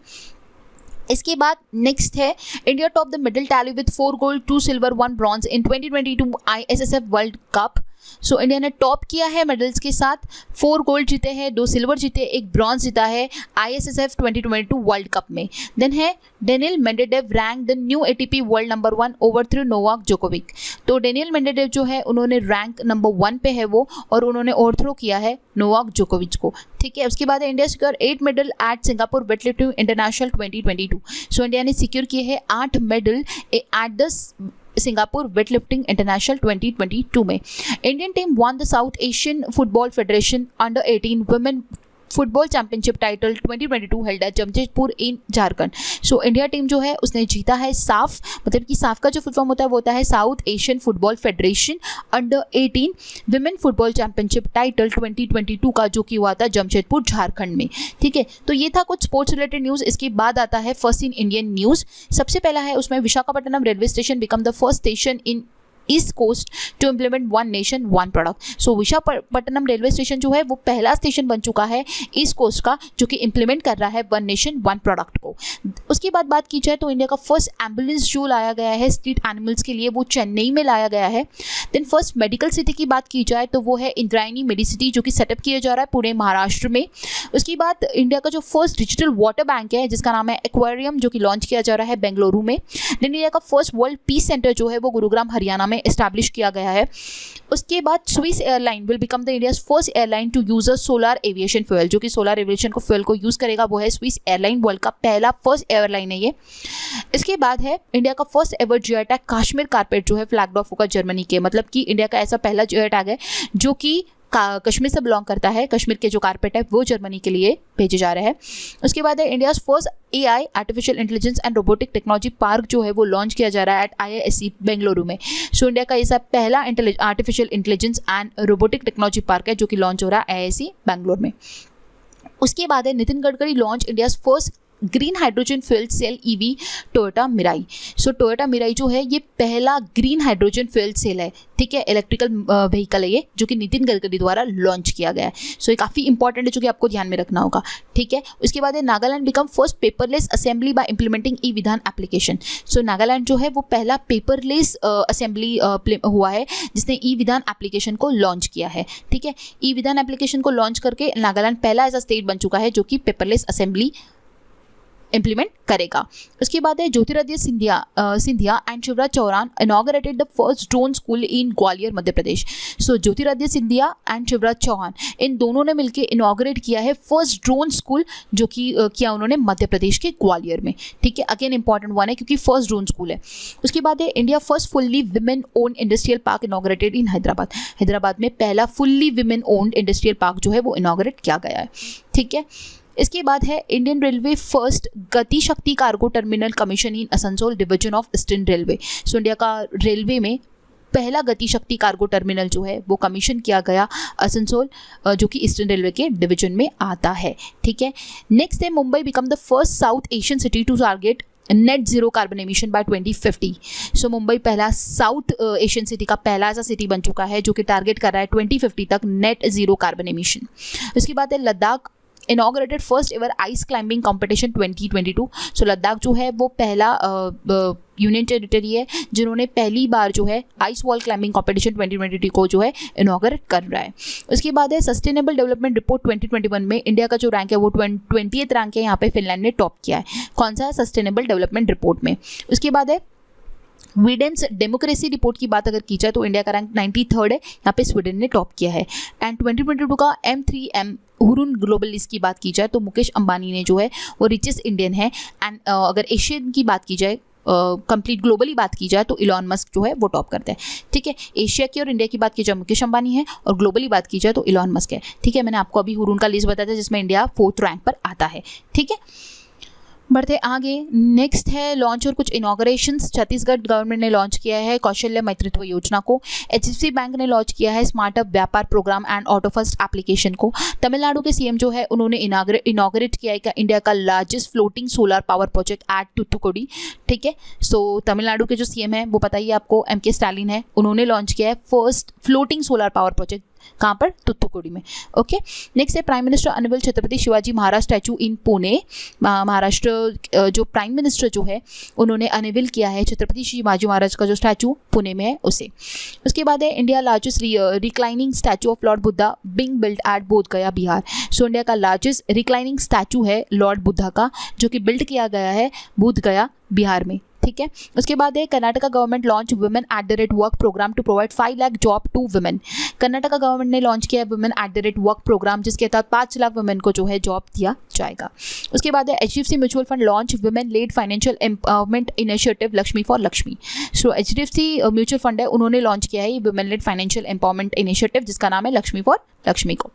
इसके बाद नेक्स्ट है India top the medal tally with 4 gold 2 silver 1 bronze in 2022 ISSF world cup. So India ने टॉप किया है मेडल्स के साथ, 4 गोल्ड जीते हैं, 2 सिल्वर जीते, 1 ब्रॉन्ज जीता है ISSF 2022 वर्ल्ड कप में। देन है Daniil Medvedev rank the new ATP world number 1 overthrew Novak Djokovic. तो डेनियल मेंडेडेव जो है उन्होंने रैंक नंबर 1 पे है वो, और उन्होंने ओवरथ्रो किया है नोवाक जोकोविच को, ठीक है। उसके बाद India secure 8 medal at Singapore weightlifting international 2022। So India ने सिक्योर किए हैं 8 medal at the Singapore weightlifting international 2022 में। Indian team one the south Asian football federation under 18 women football championship title 2022 held at Jamshedpur in Jharkhand. So India team जो है उसने जीता है साफ, मतलब कि साफ का जो फुल फॉर्म होता है वो होता है south Asian football federation under 18 women football championship title 2022 का, जो कि हुआ था जमशेदपुर झारखंड में, ठीक है। तो ये था कुछ स्पोर्ट्स रिलेटेड न्यूज़। इसके बाद आता है फर्स्ट इन इंडियन न्यूज़। सबसे पहला है उसमें Visakhapatnam railway station become the first station in east coast to implement 1 nation 1 product. So Visakhapatnam railway station जो है वो पहला स्टेशन बन चुका है ईस्ट कोस्ट का जो कि इम्प्लीमेंट कर रहा है 1 नेशन 1 प्रोडक्ट को। उसके बाद बात की जाए तो इंडिया का फर्स्ट एम्बुलेंस जो लाया गया है स्ट्रीट एनिमल्स के लिए वो चेन्नई में लाया गया है। देन फर्स्ट मेडिकल सिटी की बात की जाए तो वो है इंद्रायणी मेडिसिटी जो कि सेटअप किया जा रहा है पुणे महाराष्ट्र में। उसके बाद इंडिया का जो फर्स्ट डिजिटल वाटर बैंक है जिसका नाम है एक्वेरियम जो कि लॉन्च किया जा रहा है बेंगलुरु में। देन इंडिया का फर्स्ट वर्ल्ड पीस सेंटर जो है वो गुरुग्राम हरियाणा में एस्टैब्लिश किया गया है। उसके बाद Swiss airline will become the India's first airline to use a solar aviation fuel. जो कि सोलर एविएशन को फ्यूल को यूज़ करेगा वो है स्विस एयरलाइन, वर्ल्ड का पहला फर्स्ट एयरलाइन है ये। इसके बाद है इंडिया का first ever geo tag Kashmir carpet जो है फ्लैग्ड ऑफ होगा जर्मनी के, मतलब कि इंडिया का ऐसा पहला जियो टैग है जो कि कश्मीर से बिलोंग करता है। कश्मीर के जो कारपेट है वो जर्मनी के लिए भेजे जा रहे हैं। उसके बाद है India's first AI artificial intelligence and robotic technology park जो है वो लॉन्च किया जा रहा है एट IISc बेंगलुरु में। सो इंडिया का ऐसा पहला artificial intelligence and robotic technology park है जो कि लॉन्च हो रहा है IISc बेंगलुरु में। उसके बाद है Nitin Gadkari launch India's first green hydrogen fuel cell EV Toyota Mirai. So Toyota Mirai जो है ये पहला ग्रीन हाइड्रोजन फ्यूल सेल है, ठीक है, इलेक्ट्रिकल व्हीकल है ये जो कि नितिन गडकरी द्वारा लॉन्च किया गया है। सो ये काफ़ी इंपॉर्टेंट है जो कि आपको ध्यान में रखना होगा, ठीक है। उसके बाद है Nagaland become first paperless assembly by implementing e Vidhan application. सो नागालैंड जो है वो पहला पेपरलेस असेंबली हुआ है जिसने ई विधान एप्लीकेशन को लॉन्च किया है, ठीक है। ई विधान एप्लीकेशन को लॉन्च करके नागालैंड पहला ऐसा स्टेट बन चुका है जो कि पेपरलेस असेंबली इम्प्लीमेंट करेगा। उसके बाद है Jyotiraditya Scindia and Shivraj Chouhan inaugurated the first drone school in Gwalior Madhya Pradesh. So Jyotiraditya Scindia and Shivraj Chouhan इन दोनों ने मिलकर इनॉग्रेट किया है फर्स्ट ड्रोन स्कूल जो कि किया उन्होंने मध्य प्रदेश के ग्वालियर में, ठीक है। अगेन इंपॉर्टेंट वन है क्योंकि फर्स्ट ड्रोन स्कूल है। उसके बाद है India first fully women owned industrial park inaugurated इन हैदराबाद। हैदराबाद में पहला fully women owned industrial park जो है वो इनॉग्रेट किया गया है, ठीक है। इसके बाद है इंडियन रेलवे फर्स्ट गति शक्ति cargo terminal commission in Asansol division of eastern railway. So India का रेलवे में पहला गति शक्ति कार्गो टर्मिनल जो है वो कमीशन किया गया आसनसोल, जो कि ईस्टर्न रेलवे के डिवीजन में आता है। ठीक है, नेक्स्ट है Mumbai become the first South Asian city to target net zero carbon emission by 2050। So Mumbai पहला साउथ एशियन सिटी का पहला ऐसा सिटी बन चुका है जो कि टारगेट कर रहा है 2050 तक नेट जीरो कार्बन एमिशन। उसके बाद है Ladakh inaugurated first ever ice climbing competition 2022। सो लद्दाख जो है वो पहला यूनियन टेरिटरी है जिन्होंने पहली बार जो है आइस वॉल क्लाइंबिंग कॉम्पिटिशन 2022 को जो है इनॉग्रेट कर रहा है। उसके बाद है सस्टेनेबल डेवलपमेंट रिपोर्ट 2021 में इंडिया का जो रैंक है वो 20th रैंक है, यहाँ पे फिनलैंड ने टॉप किया है। कौन सा है? सस्टेनेबल डेवलपमेंट रिपोर्ट में। उसके बाद है स्वीडन्स डेमोक्रेसी रिपोर्ट की बात अगर की जाए तो इंडिया का रैंक 93rd है, यहाँ पे स्वीडन ने टॉप किया है। एंड 2022 का M3M हुरुन ग्लोबल लिस्ट की बात की जाए तो मुकेश अंबानी ने जो है वो रिचेस्ट इंडियन है। एंड अगर एशियन की बात की जाए, कंप्लीट ग्लोबली बात की जाए तो इलॉन मस्क जो है वो टॉप करते हैं। ठीक है, एशिया की और इंडिया की बात की जाए मुकेश अंबानी है और ग्लोबली बात की जाए तो इलॉन मस्क है। ठीक है, मैंने आपको अभी हुरुन का लिस्ट बताया था जिसमें इंडिया 4th रैंक पर आता है। ठीक है, बढ़ते आगे। नेक्स्ट है लॉन्च और कुछ इनॉग्रेशंस। छत्तीसगढ़ गवर्नमेंट ने लॉन्च किया है कौशल्य मैत्रित्व योजना को। HDFC बैंक ने लॉन्च किया है स्मार्टअप व्यापार program and auto first application को। तमिलनाडु के सीएम जो है उन्होंने इनॉग्रेट किया है इंडिया का largest floating solar power project at Thoothukudi. ठीक है, सो तमिलनाडु के जो सीएम है वो बताइए आपको MK स्टालिन है, उन्होंने लॉन्च किया है first floating solar power project. कहाँ पर? तुतुकुड़ी में। ओके, नेक्स्ट है प्राइम मिनिस्टर अनिल छत्रपति शिवाजी महाराज स्टैचू इन पुणे। महाराष्ट्र जो प्राइम मिनिस्टर जो है उन्होंने अनवेल किया है छत्रपति शिवाजी महाराज का जो स्टैचू पुणे में है उसे। उसके बाद है India largest reclining statue of lord Buddha being build at Bodh Gaya Bihar. So India का लार्जेस्ट रिक्लाइनिंग स्टैचू है लॉर्ड बुद्धा का जो कि बिल्ड किया गया है बोध गया बिहार में। ठीक है, उसके बाद है Karnataka government launch women @ work program to provide 5 lakh job to women. Karnataka government ने लॉन्च किया है वुमेन @ वर्क प्रोग्राम जिसके तहत 5 लाख वुमेन को जो है जॉब दिया जाएगा। उसके बाद है HDFC mutual fund launch women lead financial empowerment initiative Lakshmi for Lakshmi. So HDFC mutual fund है उन्होंने लॉन्च किया है women lead financial empowerment initiative जिसका नाम है लक्ष्मी फॉर लक्ष्मी को।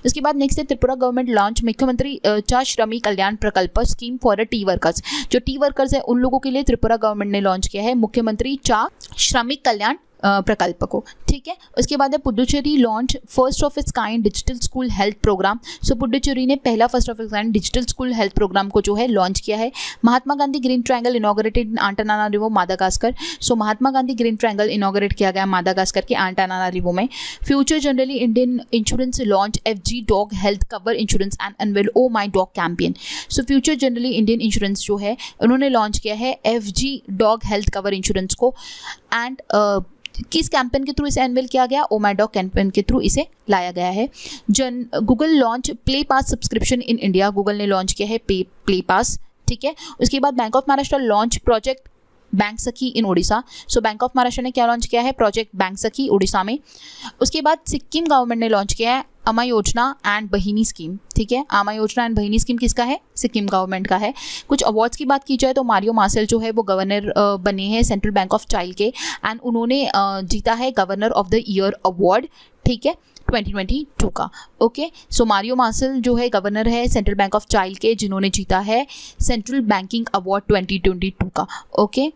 उसके बाद नेक्स्ट है त्रिपुरा गवर्नमेंट लॉन्च मुख्यमंत्री चा श्रमिक कल्याण प्रकल्प स्कीम फॉर टी वर्कर्स। जो टी वर्कर्स है उन लोगों के लिए त्रिपुरा गवर्नमेंट ने लॉन्च किया है मुख्यमंत्री चा श्रमिक कल्याण प्रकल्प को। ठीक है, उसके बाद है Puducherry launch first of its kind digital school health programme. So Puducherry ने पहला first of its kind digital school health programme को जो है लॉन्च किया है। Mahatma Gandhi green triangle inaugurated in Antananarivo Madagascar. So Mahatma Gandhi green triangle inaugurate किया गया मादागास्कर के आंटानानारिवो में। Future Generali Indian insurance launch FG dog health cover insurance and unveil oh my dog campaign. So future Generali Indian insurance जो है उन्होंने launch किया है FG dog health cover insurance को। एंड किस कैंपेन के थ्रू इसे अनवेल किया गया? ओ माई डॉग कैंपेन के थ्रू इसे लाया गया है। Google launch Play Pass subscription in India. Google ने लॉन्च किया है प्ले पास। ठीक है, उसके बाद bank of Maharashtra launch project bank Sakhi in Orissa. So bank of Maharashtra ने क्या लॉन्च किया है? प्रोजेक्ट बैंक सखी उड़ीसा में। उसके बाद सिक्किम गवर्नमेंट ने लॉन्च किया है अमा योजना एंड बहिनी स्कीम। ठीक है, आमा योजना एंड बहिनी स्कीम किसका है? सिक्किम गवर्नमेंट का है। कुछ अवार्ड्स की बात की जाए तो मारियो मार्सेल जो है वो गवर्नर बने हैं सेंट्रल बैंक ऑफ चाइल्ड के एंड उन्होंने जीता है governor of the year award. ठीक है, 2022 का। ओके, सो मारियो मार्सेल जो है गवर्नर है सेंट्रल बैंक ऑफ चाइल्ड के जिन्होंने जीता है सेंट्रल बैंकिंग अवार्ड 2022 का। ओके,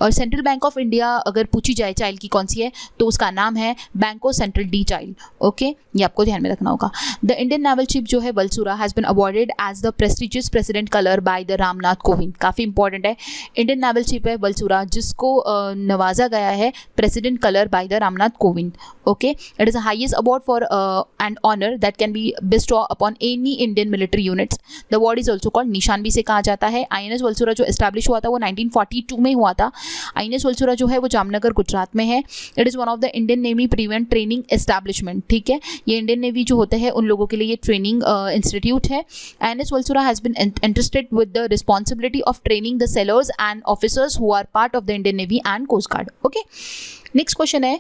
और सेंट्रल बैंक ऑफ इंडिया अगर पूछी जाए चाइल्ड की कौन सी है तो उसका नाम है बैंको सेंट्रल डी चाइल्ड। ओके, ये आपको ध्यान में रखना होगा। द इंडियन नेवल शिप जो है Valsura has been awarded as the prestigious president colour by the Ramnath Kovind. काफ़ी इंपॉर्टेंट है, इंडियन नेवल शिप है वलसुरा जिसको नवाजा गया है president colour by the Ramnath Kovind. Okay, it is the highest award for and honour that can be bestow upon any Indian military units. The award is also called निशान भी से कहा जाता है। INS वलसुरा जो एस्टैब्लिश हुआ था वो 1942 में हुआ था। INS वलसुरा जो है वो जामनगर गुजरात में है। It is one of the Indian navy prevent training establishment. ठीक है, ये इंडियन नेवी जो होते हैं उन लोगों के लिए ये ट्रेनिंग इंस्टीट्यूट है। INS Valsura has been entrusted with the responsibility of training the sailors and officers who are part of the Indian Navy and Coast Guard. Okay, next question है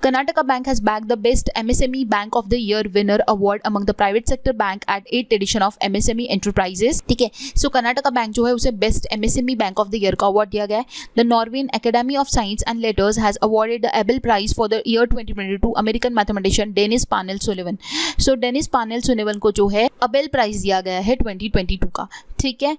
Karnataka Bank has bagged the best MSME Bank of the Year winner award among the private sector bank at 8th edition of MSME Enterprises. ठीक है, सो Karnataka bank जो है उसे best MSME bank of the year का award दिया गया है। The Norwegian academy of science and letters has awarded the Abel prize for the year 2022 American mathematician Dennis Parnell Sullivan. So Dennis Parnell Sullivan को जो है अबेल prize दिया गया है 2022 का। ठीक है,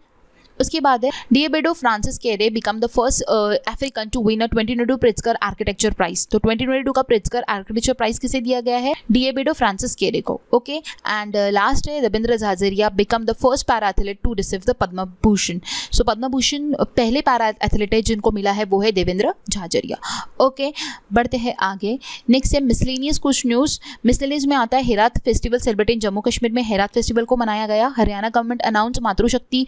उसके बाद है Diebedo Francis Kere become the first African to win a 2022 Pritzker architecture prize. तो 2022 का प्रिट्जकर आर्किटेक्चर प्राइज किसे दिया गया है? डिएबेडो फ्रांसिस केरे को। ओके, एंड लास्ट है Ravindra Jhajharia become the first para athlete to receive the Padma Bhushan. So Padma Bhushan पहले पैरा एथलीट है जिनको मिला है, वो है देवेंद्र झाझरिया। ओके, बढ़ते हैं आगे। नेक्स्ट है मिसलेनियस कुछ न्यूज़। मिसलेनियस में आता है Herat festival celebrate in Jammu Kashmir में हेरात फेस्टिवल को मनाया गया। Haryana government announce Matrushakti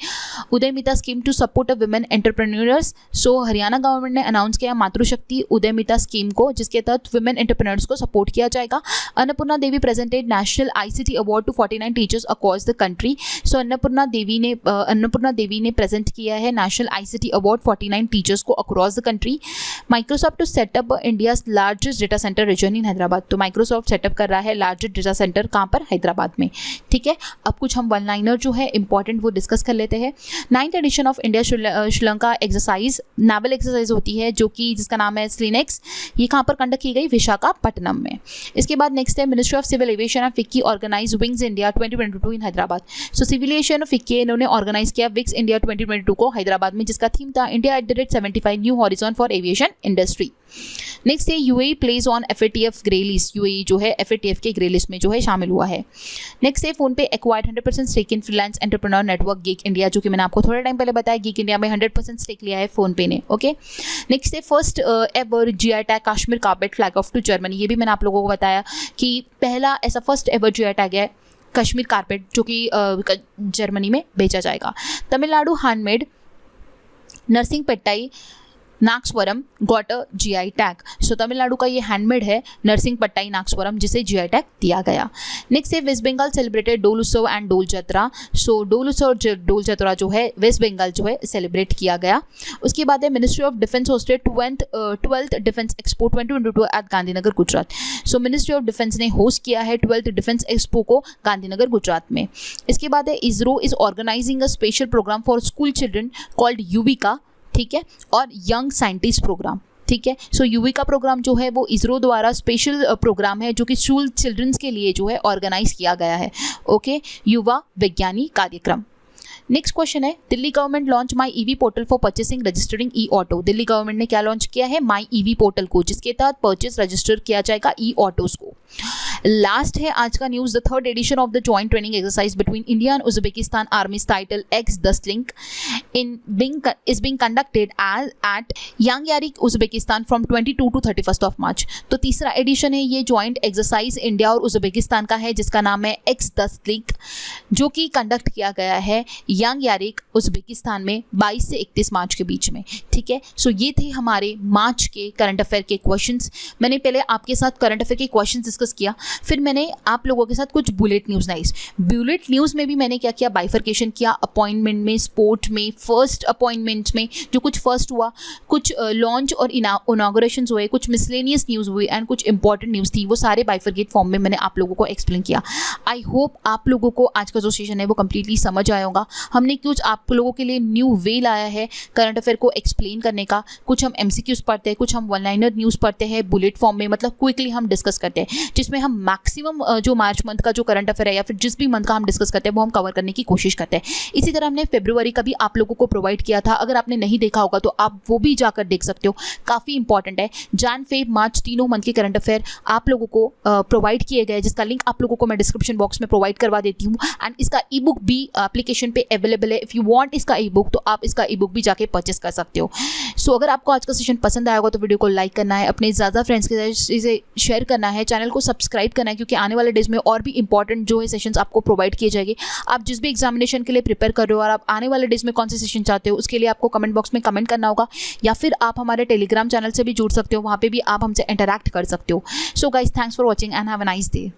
Udyamita scheme to support women entrepreneurs. So Haryana government ने अनाउंस किया मातृशक्ति उदयमिता स्कीम को, जिसके तहत विमेन एंटरप्रेन्योर्स को सपोर्ट किया जाएगा। Annapurna Devi presented national ICT award to 49 teachers across the country. So Annapurna Devi ने प्रेजेंट किया है नेशनल आईसीटी अवार्ड 49 टीचर्स को across the country. Microsoft to set up India largest data centre region in Hyderabad. तो माइक्रोसॉफ्ट सेटअप कर रहा है लार्जेस्ट डेटा सेंटर कहाँ पर? हैदराबाद में। ठीक है, अब कुछ हम वन लाइनर जो है इंपॉर्टेंट वो डिस्कस कर लेते हैं। 9th edition of India Sri Lanka exercise naval exercise होती है जो कि जिसका नाम है स्लिनेक्स। ये कहाँ पर कंडक्ट की गई? विशाखापट्टनम में। इसके बाद नेक्स्ट है ministry of civil aviation of FICCI organise wings India 2022 in Hyderabad. So civil aviation of FICCI इन्होंने ऑर्गेनाइज किया विंग्स इंडिया 2022 को हैदराबाद में, जिसका थीम था India at the rate 75 new horizon for aviation industry. Next है UAE place on FATF grey list. UAE जो है FATF के ग्रे लिस्ट में जो है शामिल हुआ है। नेक्स्ट है PhonePe acquired 100% stake in freelance entrepreneur network geek India, जो कि मैंने आपको थोड़ा टाइम पहले बताया। गीक इंडिया में 100% स्टेक लिया है फोन पे ने। ओके, नेक्स्ट है first ever GI tag Kashmir carpet flag off to Germany. ये भी मैंने आप लोगों को बताया कि पहला ऐसा फर्स्ट एवर जीआई टैग है कश्मीर कारपेट जो कि जर्मनी में बेचा जाएगा। Tamil Nadu handmade Narasinga Pettai nagaswaram got a GI tag. So Tamil Nadu का ये हैंडमेड है नरसिंह पट्टाई नागस्वरम, जिसे जीआई टैग दिया गया। नेक्स्ट है वेस्ट बंगाल सेलिब्रेटेड डोल उत्सव एंड डोल जत्रा। सो डोल उत्सव और डोल जत्रा जो है वेस्ट बंगाल जो है सेलिब्रेट किया गया। उसके बाद है ministry of defence hosted 12th defence expo 2022 at Gandhinagar Gujarat. So ministry of defence ने होस्ट किया है 12th डिफेंस एक्सपो को गांधीनगर गुजरात में। इसके बाद है ISRO is organising a special program for school children called Yuvika. ठीक है, और यंग साइंटिस्ट प्रोग्राम। ठीक है, सो युविका प्रोग्राम जो है वो इसरो द्वारा स्पेशल प्रोग्राम है जो कि स्कूल चिल्ड्रंस के लिए जो है ऑर्गेनाइज किया गया है। ओके, युवा विज्ञानी कार्यक्रम। नेक्स्ट क्वेश्चन है Delhi government launch my EV portal for purchasing registering E auto. Delhi government ने क्या लॉन्च किया है? माई ईवी पोर्टल को, जिसके तहत परचेस रजिस्टर किया जाएगा ई ऑटोज को। लास्ट है आज का news, the 3rd edition of the joint training exercise between India and Uzbekistan armies title ex 10 link is being conducted at Yangiarik Uzbekistan from 22 to 31 of March. तो तीसरा edition है ये जॉइंट एक्सरसाइज इंडिया और Uzbekistan का है, जिसका नाम है एक्स 10 लिंक, जो कि कंडक्ट किया गया है यांग्यारिक उज्बेकिस्तान में 22 से 31 मार्च के बीच में। ठीक है, सो ये थे हमारे मार्च के करंट अफेयर के क्वेश्चंस। मैंने पहले आपके साथ करंट अफेयर के क्वेश्चंस डिस्कस किया, फिर मैंने आप लोगों के साथ कुछ bullet news nice. Bullet news में भी मैंने क्या किया? बाइफर्केशन किया अपॉइंटमेंट में, स्पोर्ट में, फर्स्ट अपॉइंटमेंट्स में जो कुछ फर्स्ट हुआ, कुछ लॉन्च और इनॉग्रेशन हुए, कुछ मिसलेनियस न्यूज़ हुई एंड कुछ इंपॉर्टेंट न्यूज़ थी, वो सारे बाइफर्केट फॉर्म में मैंने आप लोगों को एक्सप्लेन किया। आई होप आप लोगों को आज का जो सेशन है वो कंप्लीटली समझ आया होगा। हमने कुछ आप लोगों के लिए न्यू वे लाया है करंट अफेयर को एक्सप्लेन करने का। कुछ हम एमसीक्यूज पढ़ते हैं, कुछ हम वन लाइनर न्यूज़ पढ़ते हैं बुलेट फॉर्म में, मतलब क्विकली हम डिस्कस करते हैं, जिसमें हम मैक्सिमम जो मार्च मंथ का जो करंट अफेयर है या फिर जिस भी मंथ का हम डिस्कस करते हैं वो हम कवर करने की कोशिश करते हैं। इसी तरह हमने फरवरी का भी आप लोगों को प्रोवाइड किया था, अगर आपने नहीं देखा होगा तो आप वो भी जाकर देख सकते हो, काफ़ी इंपॉर्टेंट है। जैन फेब मार्च तीनों मंथ के करंट अफेयर आप लोगों को प्रोवाइड किए गए, जिसका लिंक आप लोगों को मैं डिस्क्रिप्शन बॉक्स में प्रोवाइड करवा देती हूँ। एंड इसका ई बुक भी एप्लीकेशन पे अवेलेबल है। इफ़ यू वांट इसका ई बुक तो आप इसका ई बुक भी जाके परचेस कर सकते हो। सो अगर आपको आज का सेशन पसंद आया होगा तो वीडियो को लाइक करना है, अपने ज़्यादा फ्रेंड्स के साथ इसे शेयर करना है, चैनल को सब्सक्राइब करना है, क्योंकि आने वाले डेज में और भी इंपॉर्टेंट जो है सेशंस आपको प्रोवाइड किए जाएंगे। आप जिस भी एग्जामिनेशन के लिए प्रिपेयर कर रहे हो और आप आने वाले डेज में कौन से सेशन चाहते हो उसके लिए आपको कमेंट बॉक्स में कमेंट करना होगा, या फिर आप हमारे टेलीग्राम चैनल से भी जुड़ सकते हो, वहाँ पे भी आप हमसे इंटरैक्ट कर सकते हो। So guys, thanks for watching and have a nice day.